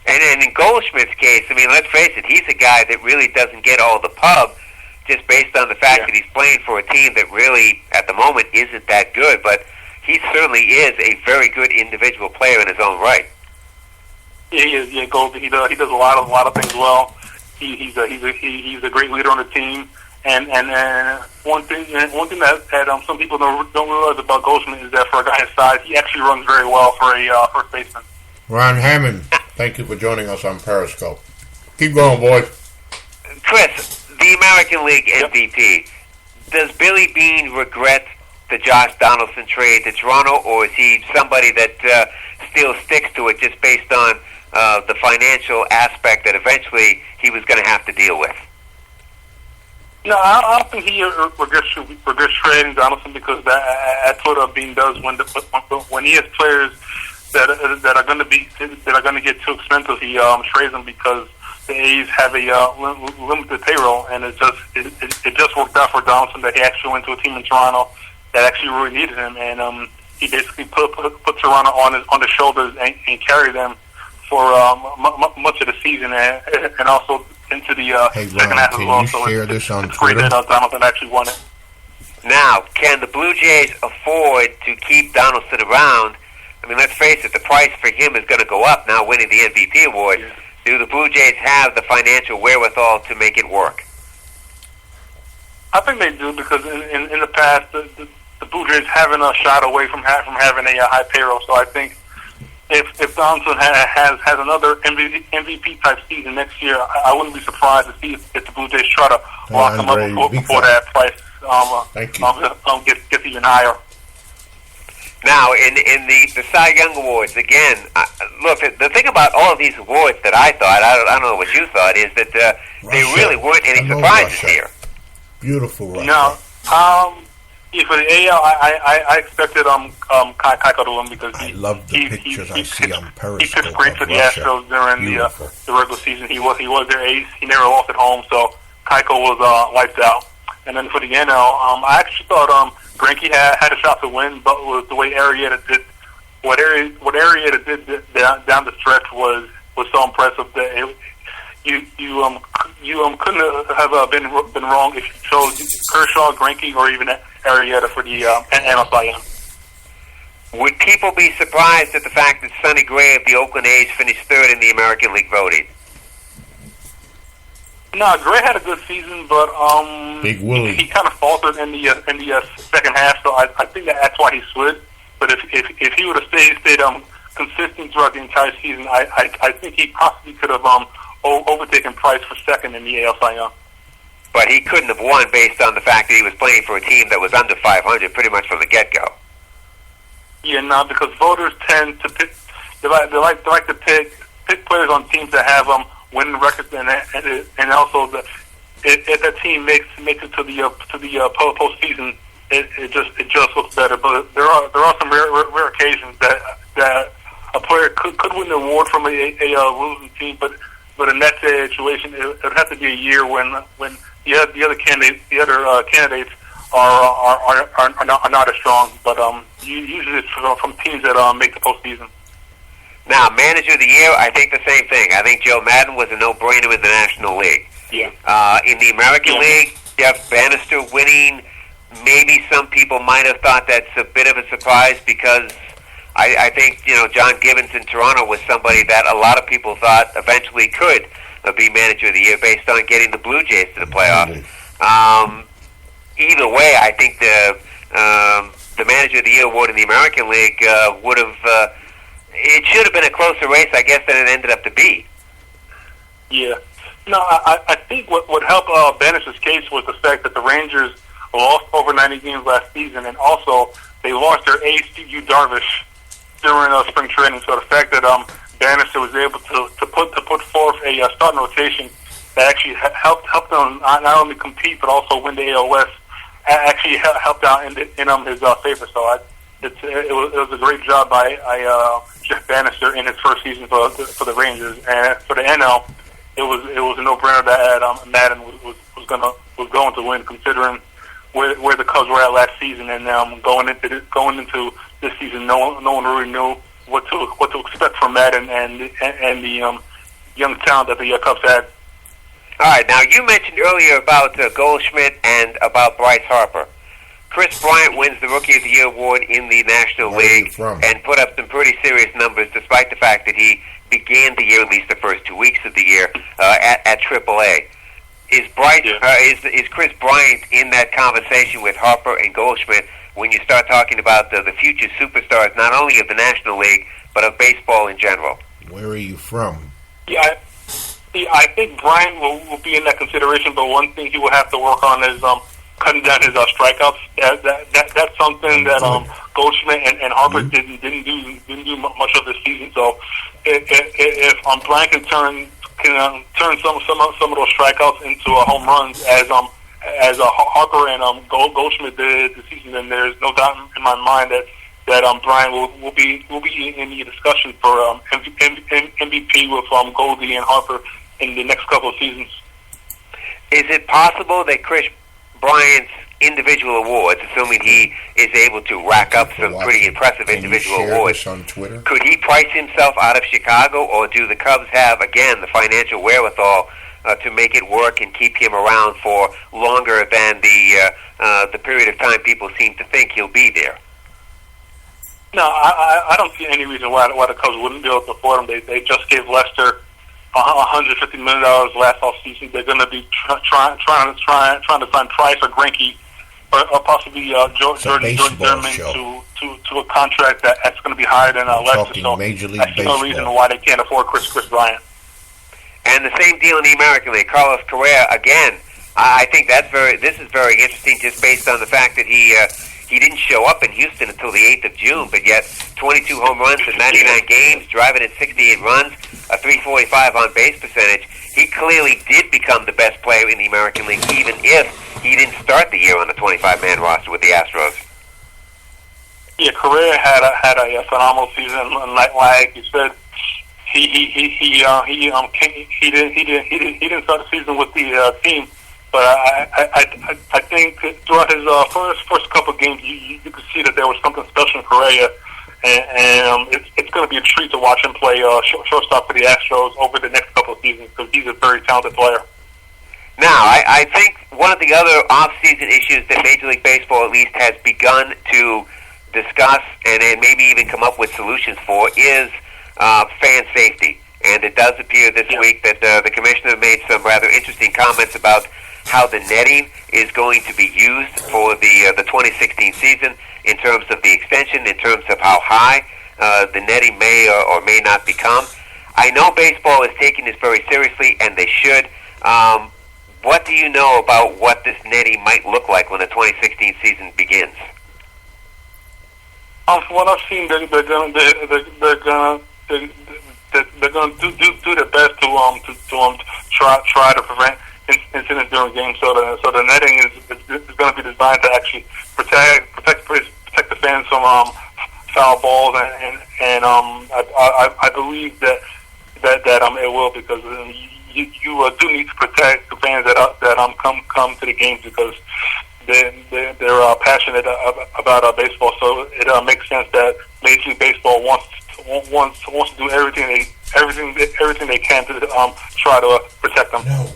And in Goldschmidt's case, I mean, let's face it, he's a guy that really doesn't get all the pub just based on the fact that he's playing for a team that really, at the moment, isn't that good, but he certainly is a very good individual player in his own right. Yeah, he is. Yeah, Gold. He does a lot of things well. He's a great leader on the team. And one thing that some people don't realize about Goldschmidt is that for a guy his size, he actually runs very well for a first baseman. Ron Hammond, thank you for joining us on Periscope. Keep going, boys. Chris, the American League MVP. Does Billy Beane regret the Josh Donaldson trade to Toronto, or is he somebody that still sticks to it just based on the financial aspect that eventually he was going to have to deal with? No, I don't think he regrets trading Donaldson, because that's what Beane does when he has players that are going to get too expensive. He trades them because the A's have a limited payroll, and it just worked out for Donaldson that he actually went to a team in Toronto that actually really needed him, and he basically put Toronto on his shoulders and carried them for much of the season, and also into the second half as well. So it's great that Donaldson actually won it. Now, can the Blue Jays afford to keep Donaldson around? I mean, let's face it, the price for him is going to go up now winning the MVP award. Yeah. Do the Blue Jays have the financial wherewithal to make it work? I think they do, because in the past, the Blue Jays haven't a shot away from having a high payroll. So I think if Donaldson has another MVP type season next year, I wouldn't be surprised to see if the Blue Jays try to lock him up before that price gets even higher. Now, in the Cy Young Awards, again, look, the thing about all of these awards that I thought, I don't know what you thought, is that there really weren't any surprises here. Beautiful Russia. No. For the AL, I expected Keiko to win, because I love the pictures I see on Periscope. He pitched great for the Astros during the regular season. He was their ace. He never lost at home, so Keiko was wiped out. And then for the NL, I actually thought Greinke had a shot to win, but with the way Arrieta did, what Arrieta did down the stretch was so impressive that you couldn't have been wrong if you chose Kershaw, Greinke, or even Arrieta for the NL Cy Young. Would people be surprised at the fact that Sonny Gray of the Oakland A's finished third in the American League voting? No, Gray had a good season, but Big Willie. he kind of faltered in the second half. So I think that's why he slid. But if he would have stayed consistent throughout the entire season, I think he possibly could have overtaken Price for second in the AL Cy Young. But he couldn't have won based on the fact that he was playing for a team that was under 500 pretty much from the get-go. Yeah, no, because voters tend to pick. They like to pick players on teams that have winning records, and also if that team makes it to the postseason, it just looks better. But there are some rare occasions that a player could win the award from a losing team, but in that situation, it would have to be a year when the other candidates are not as strong. But usually it's from teams that make the postseason. Now, Manager of the Year, I think the same thing. I think Joe Madden was a no-brainer in the National League. Yeah. In the American League, Jeff Bannister winning, maybe some people might have thought that's a bit of a surprise because I think, John Gibbons in Toronto was somebody that a lot of people thought eventually could be Manager of the Year based on getting the Blue Jays to the playoffs. Either way, I think the Manager of the Year award in the American League would have... it should have been a closer race, I guess, than it ended up to be. Yeah. No, I think what helped Bannister's case was the fact that the Rangers lost over 90 games last season, and also they lost their ace, Yu Darvish, during spring training. So the fact that Bannister was able to put forth a starting rotation that actually helped them not only compete but also win the AL West actually helped out in his favor. So it was a great job by Jeff Bannister in his first season for the Rangers, and for the NL, it was a no-brainer that Madden was going to win, considering where the Cubs were at last season, and going into this season, no one really knew what to expect from Madden and the young talent that the Cubs had. All right, now you mentioned earlier about Goldschmidt and about Bryce Harper. Chris Bryant wins the Rookie of the Year award in the National League and put up some pretty serious numbers, despite the fact that he began the year, at least the first 2 weeks of the year, at AAA. Is Chris Bryant in that conversation with Harper and Goldschmidt when you start talking about the future superstars, not only of the National League, but of baseball in general? Where are you from? Yeah, I think Bryant will be in that consideration, but one thing he will have to work on is cutting down his strikeouts. That's something that Goldschmidt and Harper didn't do much of this season. So if Bryant can turn some of those strikeouts into home runs as Harper and Goldschmidt did this season, then there's no doubt in my mind that Bryant will be in the discussion for MVP with Goldie and Harper in the next couple of seasons. Is it possible that Chris Bryant's individual awards, assuming he is able to rack up some pretty impressive individual awards, on Twitter? Could he price himself out of Chicago, or do the Cubs have, again, the financial wherewithal to make it work and keep him around for longer than the period of time people seem to think he'll be there? No, I don't see any reason why the Cubs wouldn't be able to afford him. They just gave Lester $150 million last offseason. They're going to be trying to sign Price or Greinke or possibly Jordan Zimmerman to a contract that's going to be higher than Lester. So Major League I see no reason why they can't afford Chris Bryant. And the same deal in the American League. Carlos Correa, again, I think this is very interesting just based on the fact that he didn't show up in Houston until the 8th of June, but yet 22 home runs in 99 games, driving in 68 runs, a 345 on-base percentage. He clearly did become the best player in the American League, even if he didn't start the year on the 25-man roster with the Astros. Yeah, Correa had a phenomenal season, and like you said, he didn't start the season with the team. But I think throughout his first couple of games, you could see that there was something special in Correa, and it's going to be a treat to watch him play shortstop for the Astros over the next couple couple of seasons because he's a very talented player. Now, I think one of the other off-season issues that Major League Baseball at least has begun to discuss and then maybe even come up with solutions for is fan safety. And it does appear this week that the commissioner made some rather interesting comments about how the netting is going to be used for the 2016 season in terms of the extension, in terms of how high the netting may or may not become. I know baseball is taking this very seriously, and they should. What do you know about what this netting might look like when the 2016 season begins? From what I've seen, they're gonna do their best to try to prevent incidents during games. So the netting is going to be designed to actually protect the fans from foul balls, and I believe that it will, because you do need to protect the fans that come to the games, because they're passionate about baseball. So it makes sense that Major League Baseball wants to do everything they can to try to protect them. No.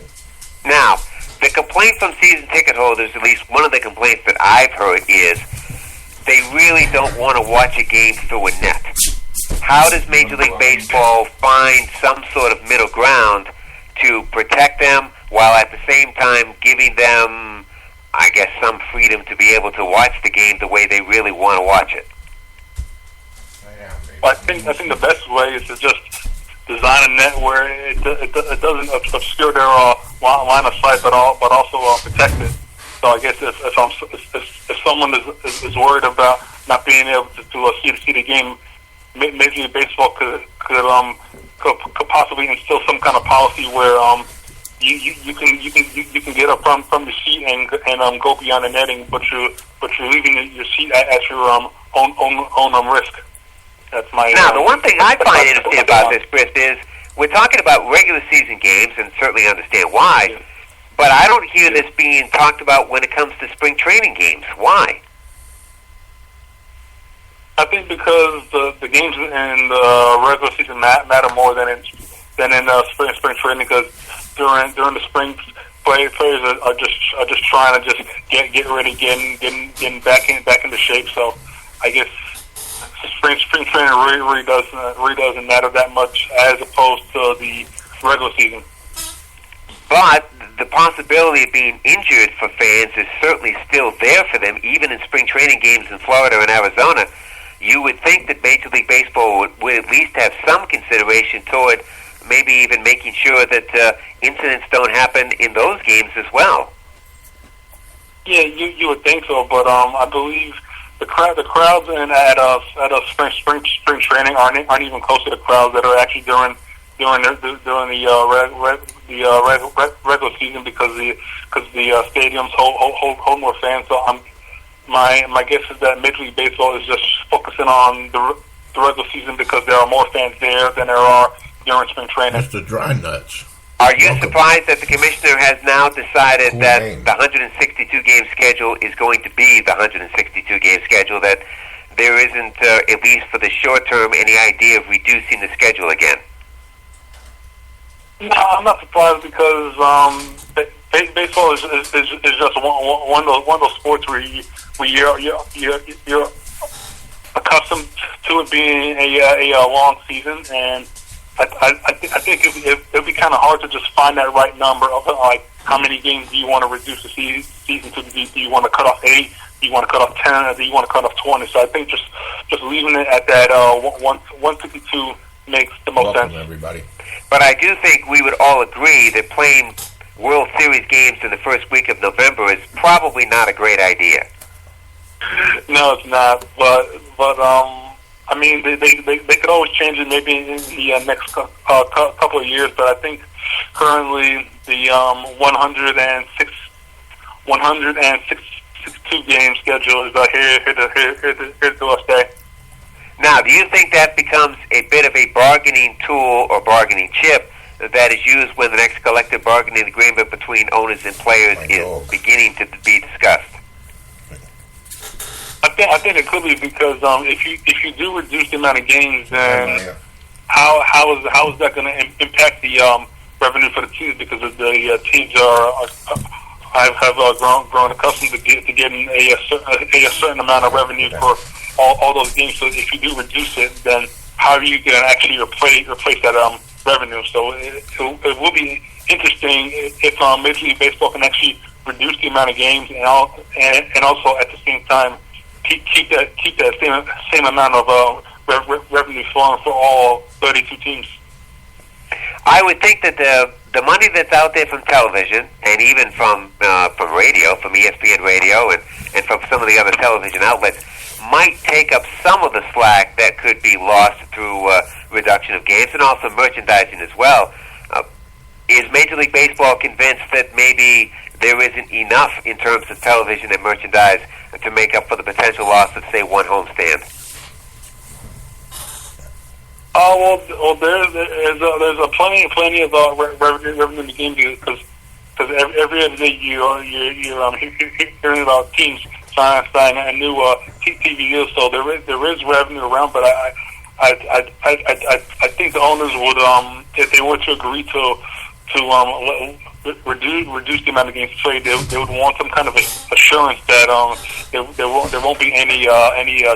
Now, the complaint from season ticket holders, at least one of the complaints that I've heard, is they really don't want to watch a game through a net. How does Major League Baseball find some sort of middle ground to protect them while at the same time giving them, I guess, some freedom to be able to watch the game the way they really want to watch it? Well, I think the best way is to just design a net where it doesn't obscure their line of sight, but also protect it. So I guess if someone is worried about not being able to see the game, Major League Baseball could possibly instill some kind of policy where you can get up from your seat and go beyond the netting, but you're leaving your seat at your own risk. That's my. Now, the one thing I find interesting about this, Chris, is we're talking about regular season games, and certainly understand why. Yeah. But I don't hear this being talked about when it comes to spring training games. Why? I think because the games in the regular season matter more than in spring training, because during the spring, players are just trying to just get ready, getting back into shape. So I guess spring training really doesn't matter that much as opposed to the regular season. But the possibility of being injured for fans is certainly still there for them, even in spring training games in Florida and Arizona. You would think that Major League Baseball would at least have some consideration toward maybe even making sure that incidents don't happen in those games as well. Yeah, you would think so, but I believe the crowds at spring training aren't even close to the crowds that are actually during the regular season, because the stadiums hold more fans. So my guess is that Major League Baseball is just focusing on the regular season because there are more fans there than there are during spring training. Mr. Dry Nuts. Are you surprised that the commissioner has now decided that the 162-game schedule is going to be the 162-game schedule, that there isn't, at least for the short term, any idea of reducing the schedule again? No, I'm not surprised, because baseball is just one of those sports where you're accustomed to it being a long season, and I think it'd be kind of hard to just find that right number of like how many games do you want to reduce the season to? Do you want to cut off 8? Do you want to cut off 10? Or do you want to cut off 20? So I think just leaving it at that 152 makes the most sense. Everybody. But I do think we would all agree that playing World Series games in the first week of November is probably not a great idea. No, it's not. But I mean, they could always change it maybe in the next couple of years. But I think currently the 162 game schedule is here to stay. Now, do you think that becomes a bit of a bargaining tool or bargaining chip that is used when the next collective bargaining agreement between owners and players is beginning to be discussed? I think it could be, because if you do reduce the amount of games, then how is that going to impact the revenue for the teams because of the teams have grown accustomed to getting a certain amount of revenue for all those games. So if you do reduce it, then how are you going to actually replace that revenue? So it will be interesting if Major League Baseball can actually reduce the amount of games and also at the same time keep that same amount of revenue flowing for all 32 teams. I would think that the money that's out there from television and even from radio, from ESPN radio and from some of the other television outlets, might take up some of the slack that could be lost through reduction of games and also merchandising as well. Is Major League Baseball convinced that maybe there isn't enough in terms of television and merchandise to make up for the potential loss of, say, one homestand? Oh well, there's a plenty of revenue in the game because every other day you're hearing about teams sign a new TV deal. So there is revenue around, but I think the owners would if they were to agree to reduce the amount of games played, they would want some kind of assurance that there won't be any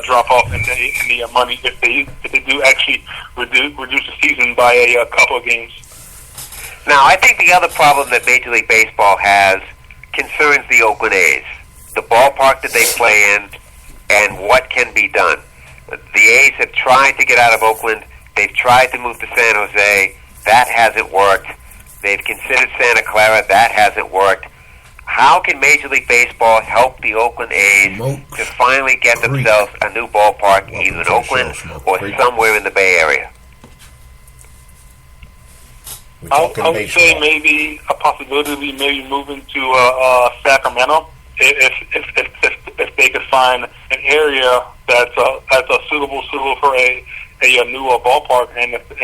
drop off in the money if they do actually reduce the season by a couple of games. Now, I think the other problem that Major League Baseball has concerns the Oakland A's, the ballpark that they play in, and what can be done. The A's have tried to get out of Oakland. They've tried to move to San Jose. That hasn't worked. They've considered Santa Clara. That hasn't worked. How can Major League Baseball help the Oakland A's to finally get themselves a new ballpark, either in Oakland or somewhere in the Bay Area? I would say maybe a possibility would be maybe moving to Sacramento if they could find an area that's suitable for a new ballpark, and if the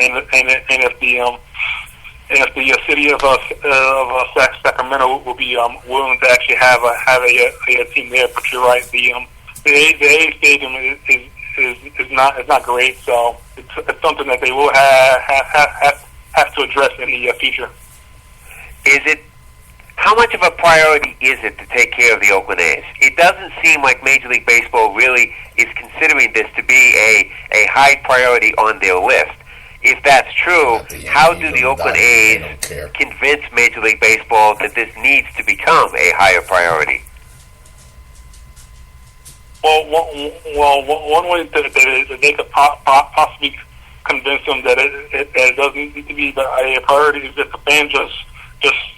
city of Sacramento will be willing to actually have a team there. But you're right, the A stadium is not great, so it's something that they will have to address in the future. How much of a priority is it to take care of the Oakland A's? It doesn't seem like Major League Baseball really is considering this to be a high priority on their list. If that's true, how do the Oakland A's convince Major League Baseball that this needs to become a higher priority? Well, one way that they could possibly convince them that it doesn't need to be a priority is if the fans just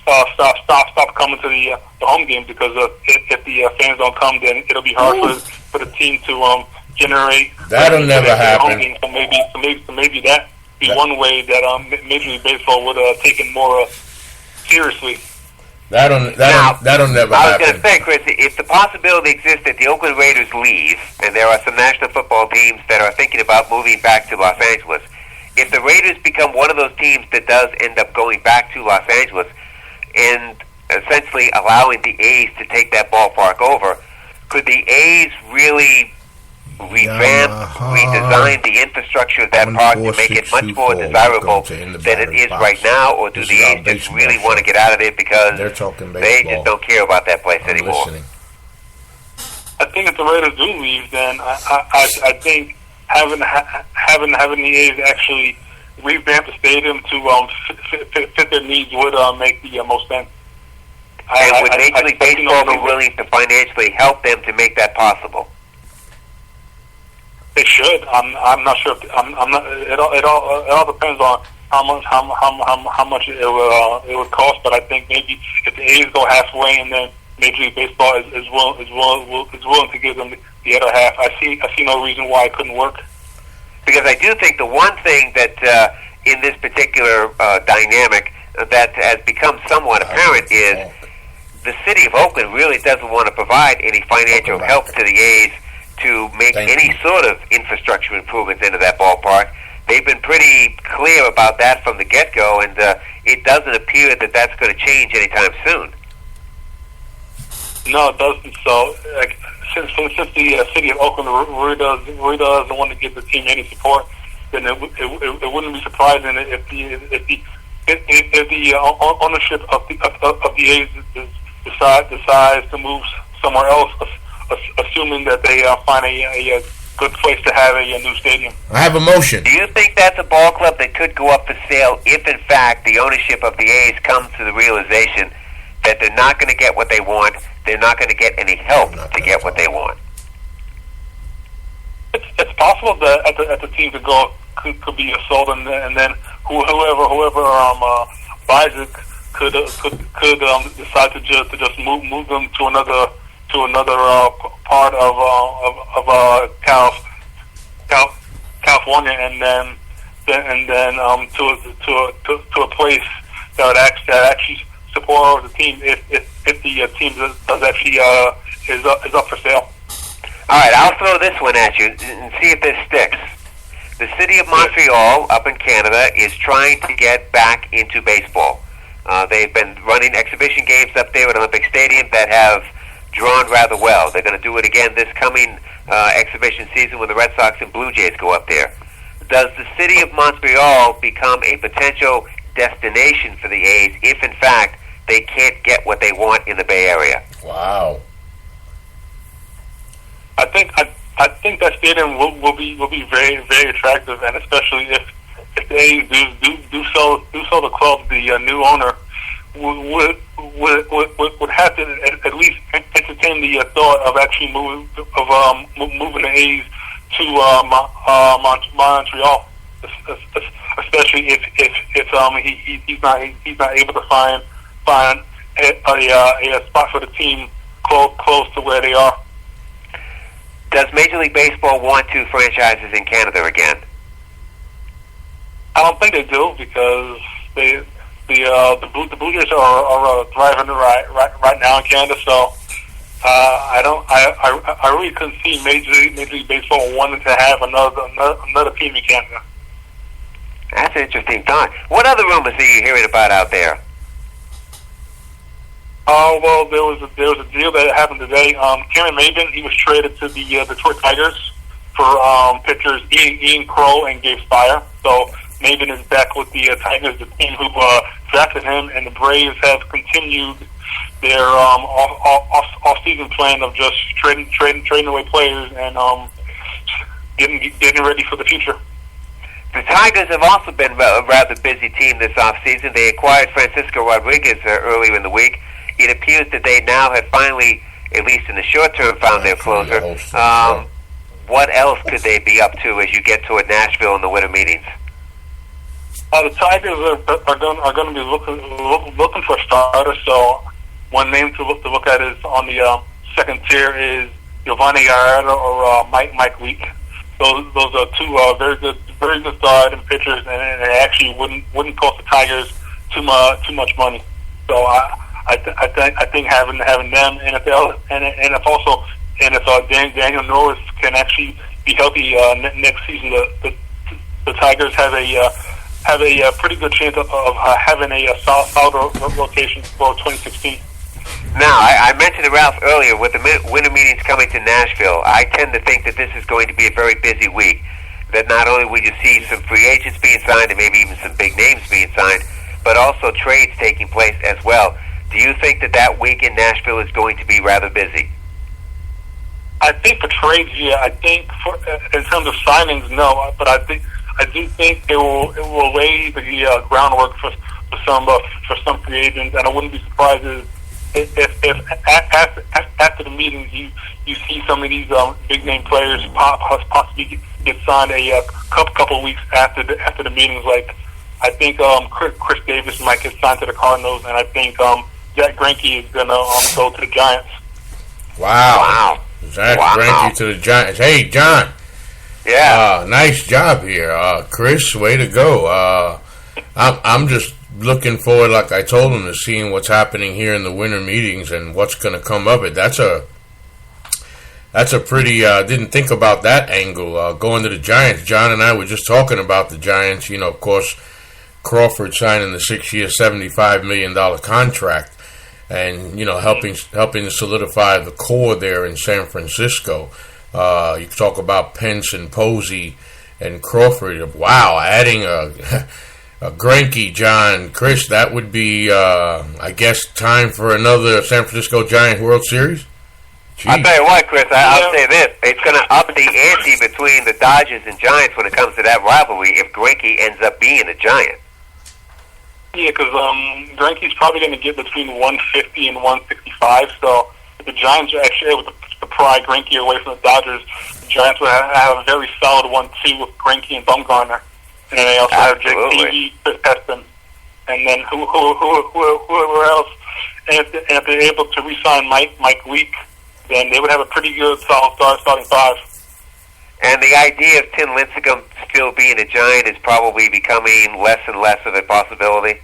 stop coming to the home game, because if the fans don't come, then it'll be hard for the team to generate. That'll never happen. So maybe that be one way that Major League Baseball would take it more seriously. That'll never happen. I was going to say, Chris, if the possibility exists that the Oakland Raiders leave, and there are some National Football teams that are thinking about moving back to Los Angeles, if the Raiders become one of those teams that does end up going back to Los Angeles and essentially allowing the A's to take that ballpark over, could the A's really revamp, redesign the infrastructure of that park to make it much more desirable than it is right now, or do the A's just really want to get out of it because they just don't care about that place anymore? I think if the Raiders do leave, then I think having the A's actually revamp the stadium to fit their needs would make the most sense. And would Major League Baseball be willing to financially help them to make that possible? They should. I'm not sure. I'm not. It all depends on how much it would cost. But I think maybe if the A's go halfway and then Major League Baseball is willing to give them the other half, I see no reason why it couldn't work. Because I do think the one thing that in this particular dynamic that has become somewhat apparent is the city of Oakland really doesn't want to provide any financial help to the A's to make any sort of infrastructure improvements into that ballpark. They've been pretty clear about that from the get-go, and it doesn't appear that that's going to change anytime soon. No, it doesn't. So, since the city of Oakland really doesn't want to give the team any support, then it wouldn't be surprising if the the ownership of the A's decides to move somewhere else, assuming that they find a good place to have a new stadium. I have a motion. Do you think that's a ball club that could go up for sale if, in fact, the ownership of the A's comes to the realization that they're not going to get what they want, they're not going to get any help to get what they want? It's possible that at the team could be sold, and then whoever buys it could decide to just move them to another part of California, and then to a place that would actually support the team if the team does actually is up for sale. All right, I'll throw this one at you and see if this sticks. The city of Montreal, up in Canada, is trying to get back into baseball. They've been running exhibition games up there at Olympic Stadium that have drawn rather well. They're going to do it again this coming exhibition season when the Red Sox and Blue Jays go up there. Does the city of Montreal become a potential destination for the A's if, in fact, they can't get what they want in the Bay Area? Wow. I think that stadium will be very, very attractive, and especially if the A's do sell the club, the new owner would have to at least entertain the thought of actually moving the A's to Montreal, especially if he's not able to find a spot for the team close to where they are. Does Major League Baseball want two franchises in Canada again? I don't think they do, because the Blue Jays are thriving right now in Canada. So I really couldn't see Major League Baseball wanting to have another team in Canada. That's an interesting thought. What other rumors are you hearing about out there? Well, there was a deal that happened today. Cameron Maybin, he was traded to the Detroit Tigers for pitchers Ian Crow and Gabe Spire. So Maybin is back with the Tigers, the team who drafted him, and the Braves have continued their off-season plan of just trading away players and getting ready for the future. The Tigers have also been a rather busy team this offseason. They acquired Francisco Rodriguez earlier in the week. It appears that they now have finally, at least in the short term, found their closer. What else could they be up to as you get toward Nashville in the winter meetings? The Tigers are going to be looking for a starter. So one name to look at is on the second tier is Giovanni Gallardo or Mike Leake. Those are two very good starting pitchers, and it actually wouldn't cost the Tigers too much money. So I think having them, and if Daniel Norris can actually be healthy next season, the Tigers have a pretty good chance of having a solid rotation for 2016. Now, I mentioned to Ralph earlier, with the winter meetings coming to Nashville, I tend to think that this is going to be a very busy week. That not only will you see some free agents being signed and maybe even some big names being signed, but also trades taking place as well. Do you think that week in Nashville is going to be rather busy? I think for trades, yeah. I think in terms of signings, no. But I do think it will lay the groundwork for some free agents, and I wouldn't be surprised if after the meetings you see some of these big name players possibly get signed a couple of weeks after the meetings. Like I think Chris Davis might get signed to the Cardinals, and I think Jack Greinke is gonna go to the Giants. Wow. Jack Greinke to the Giants. Hey, John. Yeah. Nice job here, Chris. Way to go. I'm just looking forward, like I told him, to seeing what's happening here in the winter meetings and what's going to come of it. That's a pretty. Didn't think about that angle. Going to the Giants. John and I were just talking about the Giants. You know, of course, Crawford signing the 6-year, $75 million contract, and helping to solidify the core there in San Francisco. You talk about Pence and Posey and Crawford. Wow, adding a Greinke, John, Chris, that would be, I guess, time for another San Francisco Giants World Series? Jeez. I'll tell you what, Chris, I'll say this. It's going to up the ante between the Dodgers and Giants when it comes to that rivalry if Greinke ends up being a Giant. Yeah, because Greinke's probably going to get between 150 and 165, so if the Giants are actually able to pry Greinke away from the Dodgers, the Giants will have a very solid 1-2 with Greinke and Bumgarner. And then they also have Jake Peavy, Chris Peston, and then whoever else. And if they're able to re-sign Mike Leake, then they would have a pretty good solid starting five. And the idea of Tim Lincecum still being a Giant is probably becoming less and less of a possibility.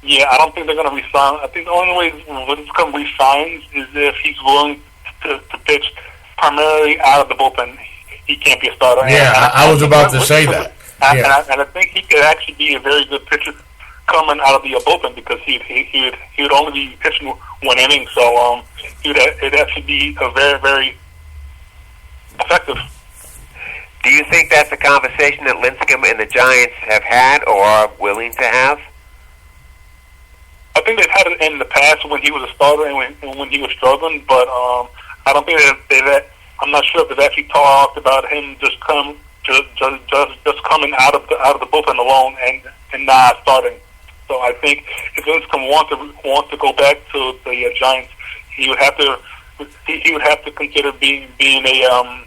Yeah, I don't think they're going to re-sign. I think the only way Lincecum re-signs is if he's willing to pitch primarily out of the bullpen. He can't be a starter. Yeah, I was about to say that. Yeah. And I think he could actually be a very good pitcher coming out of the bullpen because he would only be pitching one inning, so it'd actually be a very, very effective. Do you think that's a conversation that Lincecum and the Giants have had or are willing to have? I think they've had it in the past when he was a starter and when he was struggling, but I don't think I'm not sure if they've actually talked about him just coming out of the bullpen alone and not starting. So I think if Lincecum wants to go back to the Giants, he would have to consider being a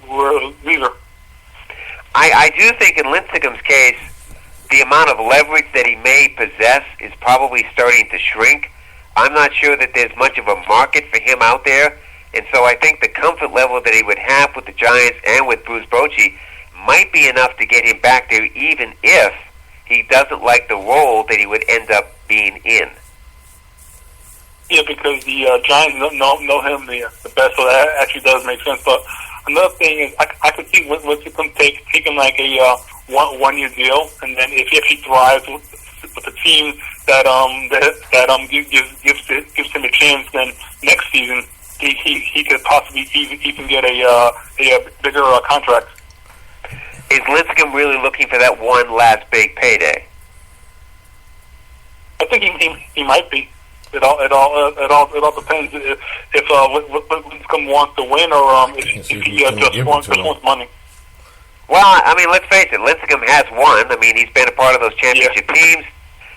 reliever. I do think in Lincecum's case, the amount of leverage that he may possess is probably starting to shrink. I'm not sure that there's much of a market for him out there, and so I think the comfort level that he would have with the Giants and with Bruce Bochy might be enough to get him back there, even if he doesn't like the role that he would end up being in. Yeah, because the Giants know him the best, so that actually does make sense. But another thing is, I could see Lincecum taking like a 1-year deal, and then if he actually thrives with a team that gives him a chance, then next season he could possibly even get a bigger contract. Is Lincecum really looking for that one last big payday? I think he might be. It all depends if Lincecum wants to win or if he just wants money. Well, I mean, let's face it. Lincecum has won. I mean, he's been a part of those championship teams.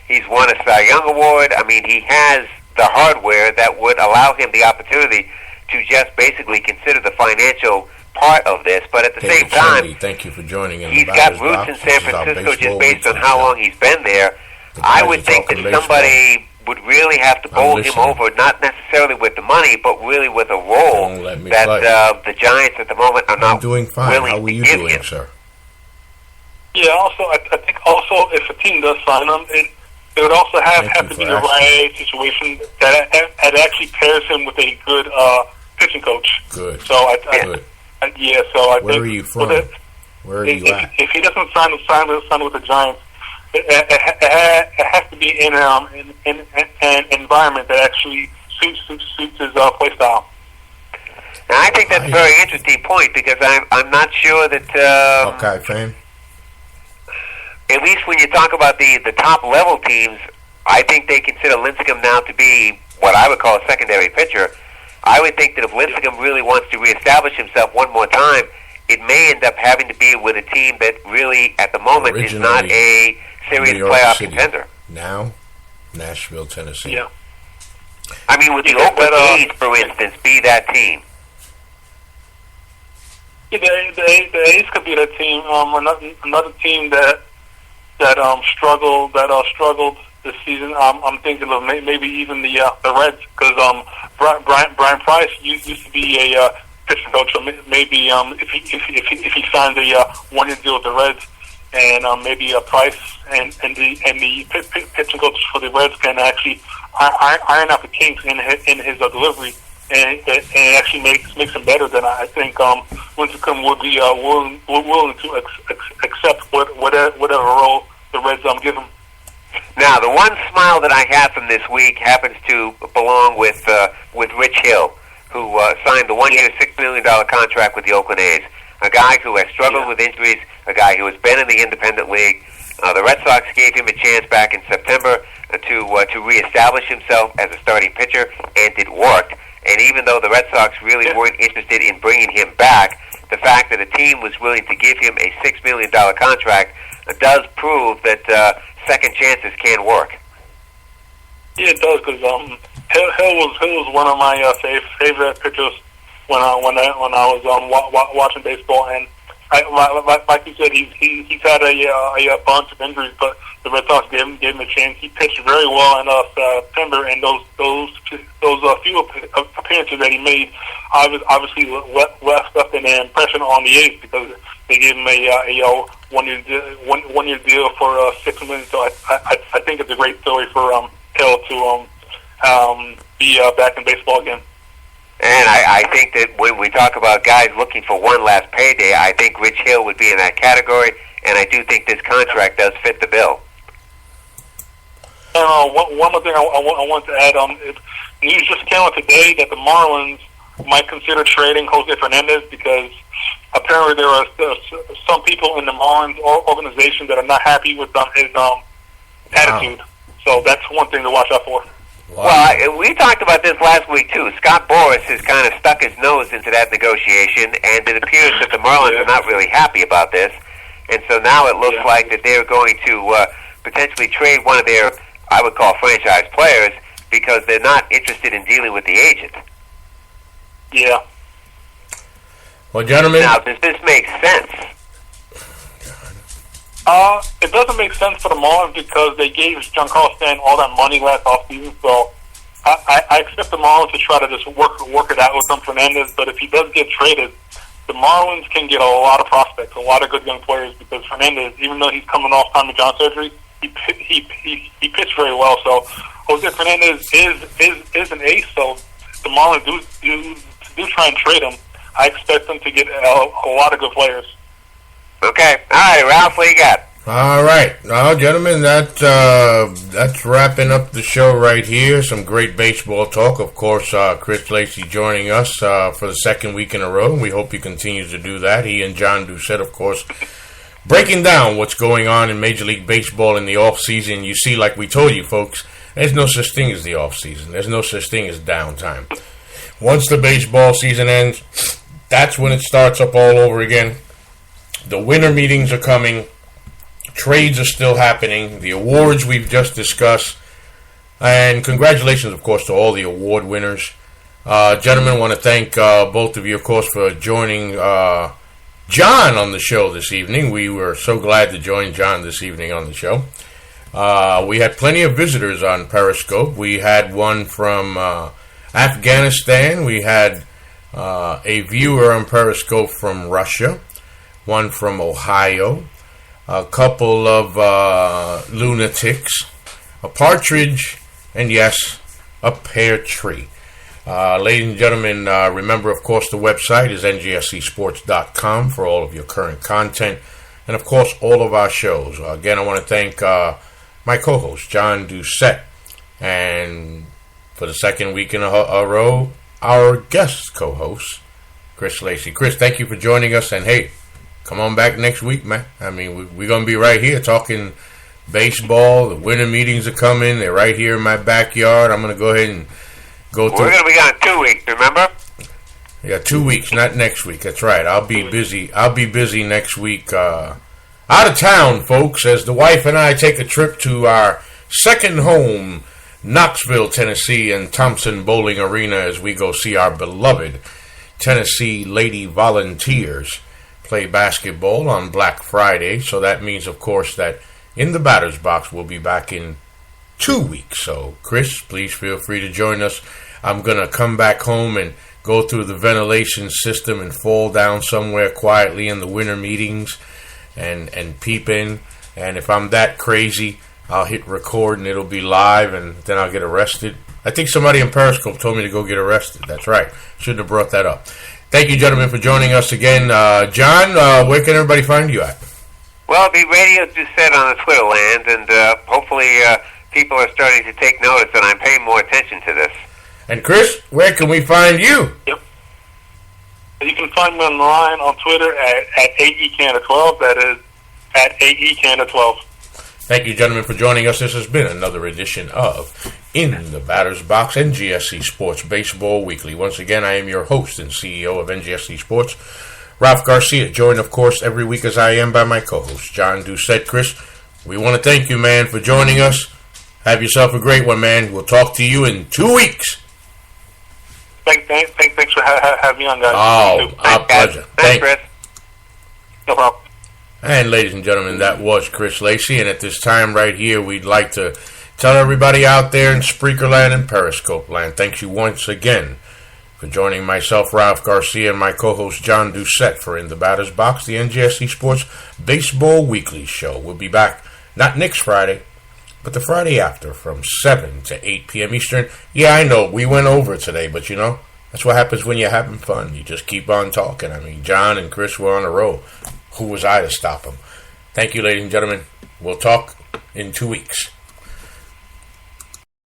He's won a Cy Young Award. I mean, he has the hardware that would allow him the opportunity to just basically consider the financial part of this. But at the same time, thank you for joining. He's got roots in San Francisco just based on how long he's been there. I would think that somebody would really have to bowl him over, not necessarily with the money, but really with a role that the Giants at the moment are not willing to give him. How are you doing, sir? Yeah, also, I think also if a team does sign him, it would also have to be the right situation that actually pairs him with a good pitching coach. Good. So I think. Where are you from? Where are you at? If he doesn't sign with the Giants, it has to be in an environment that actually suits his play style. Now, I think that's a very interesting point because I'm not sure that. Okay, fan. At least when you talk about the top level teams, I think they consider Lincecum now to be what I would call a secondary pitcher. I would think that if Lincecum really wants to reestablish himself one more time, it may end up having to be with a team that really, at the moment, is not a serious playoff contender. Now, Nashville, Tennessee. Yeah. I mean, would the Oakland A's, for instance, be that team? Yeah, the A's could be that team. Another team that struggled this season. I'm thinking of maybe even the Reds because Brian Price used to be a pitching coach. So maybe if he signs a 1-year deal with the Reds, and maybe Price and the pitching coach for the Reds can actually iron out the kinks in his delivery, and actually makes him better. Then I think Lincecum would be willing to accept whatever role the Reds give him. Now, the one smile that I have from this week happens to belong with Rich Hill, who signed the 1-year, $6 million contract with the Oakland A's. a guy who has struggled with injuries, a guy who has been in the independent league. The Red Sox gave him a chance back in September to reestablish himself as a starting pitcher, and it worked. And even though the Red Sox really weren't interested in bringing him back, the fact that a team was willing to give him a $6 million contract does prove that second chances can work. Yeah, it does, because Hill was one of my favorite pitchers when I was watching baseball, and like you said, he's had a bunch of injuries, but the Red Sox gave him a chance. He pitched very well in September, and those few appearances that he made obviously left up an impression on the eighth, because they gave him a one year deal for $6 million. So I think it's a great story for Hill to be back in baseball again. And I think that when we talk about guys looking for one last payday, I think Rich Hill would be in that category, and I do think this contract does fit the bill. And one more thing I want to add, news just came out today that the Marlins might consider trading Jose Fernandez, because apparently there are some people in the Marlins organization that are not happy with his attitude. So that's one thing to watch out for. Wow. Well, we talked about this last week, too. Scott Boras has kind of stuck his nose into that negotiation, and it appears that the Marlins are not really happy about this. And so now it looks like that they're going to potentially trade one of their, I would call, franchise players, because they're not interested in dealing with the agent. Yeah. Well, gentlemen... Now, does this make sense? It doesn't make sense for the Marlins, because they gave Giancarlo Stanton all that money last offseason. So I expect the Marlins to try to just work it out with Fernandez. But if he does get traded, the Marlins can get a lot of prospects, a lot of good young players, because Fernandez, even though he's coming off Tommy John surgery, he pitched very well. So Jose Fernandez is an ace. So the Marlins do try and trade him. I expect them to get a lot of good players. Okay. All right, Ralph, what you got? All right. Well, gentlemen, that's wrapping up the show right here. Some great baseball talk. Of course, Chris Lacey joining us for the second week in a row, and we hope he continues to do that. He and John Doucette, of course, breaking down what's going on in Major League Baseball in the off-season. You see, like we told you, folks, there's no such thing as the off-season. There's no such thing as downtime. Once the baseball season ends, that's when it starts up all over again. The winter meetings are coming. Trades are still happening. The awards we've just discussed. And congratulations, of course, to all the award winners. Gentlemen, I want to thank both of you, of course, for joining John on the show this evening. We were so glad to join John this evening on the show. We had plenty of visitors on Periscope. We had one from Afghanistan. We had a viewer on Periscope from Russia. One from Ohio, a couple of lunatics, a partridge, and yes, a pear tree. Ladies and gentlemen, remember, of course, the website is ngscsports.com for all of your current content, and, of course, all of our shows. Again, I want to thank my co-host, John Doucette, and for the second week in a row, our guest co-host, Chris Lacey. Chris, thank you for joining us, and hey, come on back next week, man. I mean, we're going to be right here talking baseball. The winter meetings are coming. They're right here in my backyard. I'm going to go ahead and go through. We're going to be gone 2 weeks, remember? Yeah, 2 weeks, not next week. That's right. I'll be busy. I'll be busy next week. Out of town, folks, as the wife and I take a trip to our second home, Knoxville, Tennessee, and Thompson Bowling Arena, as we go see our beloved Tennessee Lady Volunteers play basketball on Black Friday. So that means, of course, that in the batter's box we'll be back in 2 weeks. So, Chris, please feel free to join us. I'm going to come back home and go through the ventilation system and fall down somewhere quietly in the winter meetings and peep in. And if I'm that crazy, I'll hit record and it'll be live, and then I'll get arrested. I think somebody in Periscope told me to go get arrested. That's right. Shouldn't have brought that up. Thank you, gentlemen, for joining us again. John, where can everybody find you at? Well, the radio just said on the Twitter land, and hopefully people are starting to take notice, and I'm paying more attention to this. And Chris, where can we find you? Yep. You can find me online on Twitter at AECanada12. That is at AECanada12. Thank you, gentlemen, for joining us. This has been another edition of In the Batter's Box, NGSC Sports Baseball Weekly. Once again, I am your host and CEO of NGSC Sports, Ralph Garcia, joined, of course, every week as I am by my co-host, John Doucette. Chris, we want to thank you, man, for joining us. Have yourself a great one, man. We'll talk to you in 2 weeks. Thanks for having me on, guys. Oh, our pleasure. Thanks, Chris. No problem. And ladies and gentlemen, that was Chris Lacey. And at this time right here, we'd like to tell everybody out there in Spreaker Land and Periscope Land, thanks you once again for joining myself, Ralph Garcia, and my co-host, John Doucette, for In the Batter's Box, the NGSC Sports Baseball Weekly Show. We'll be back not next Friday, but the Friday after from 7 to 8 p.m. Eastern. Yeah, I know, we went over today, but you know, that's what happens when you're having fun. You just keep on talking. I mean, John and Chris were on a roll. Who was I to stop them? Thank you, ladies and gentlemen. We'll talk in 2 weeks.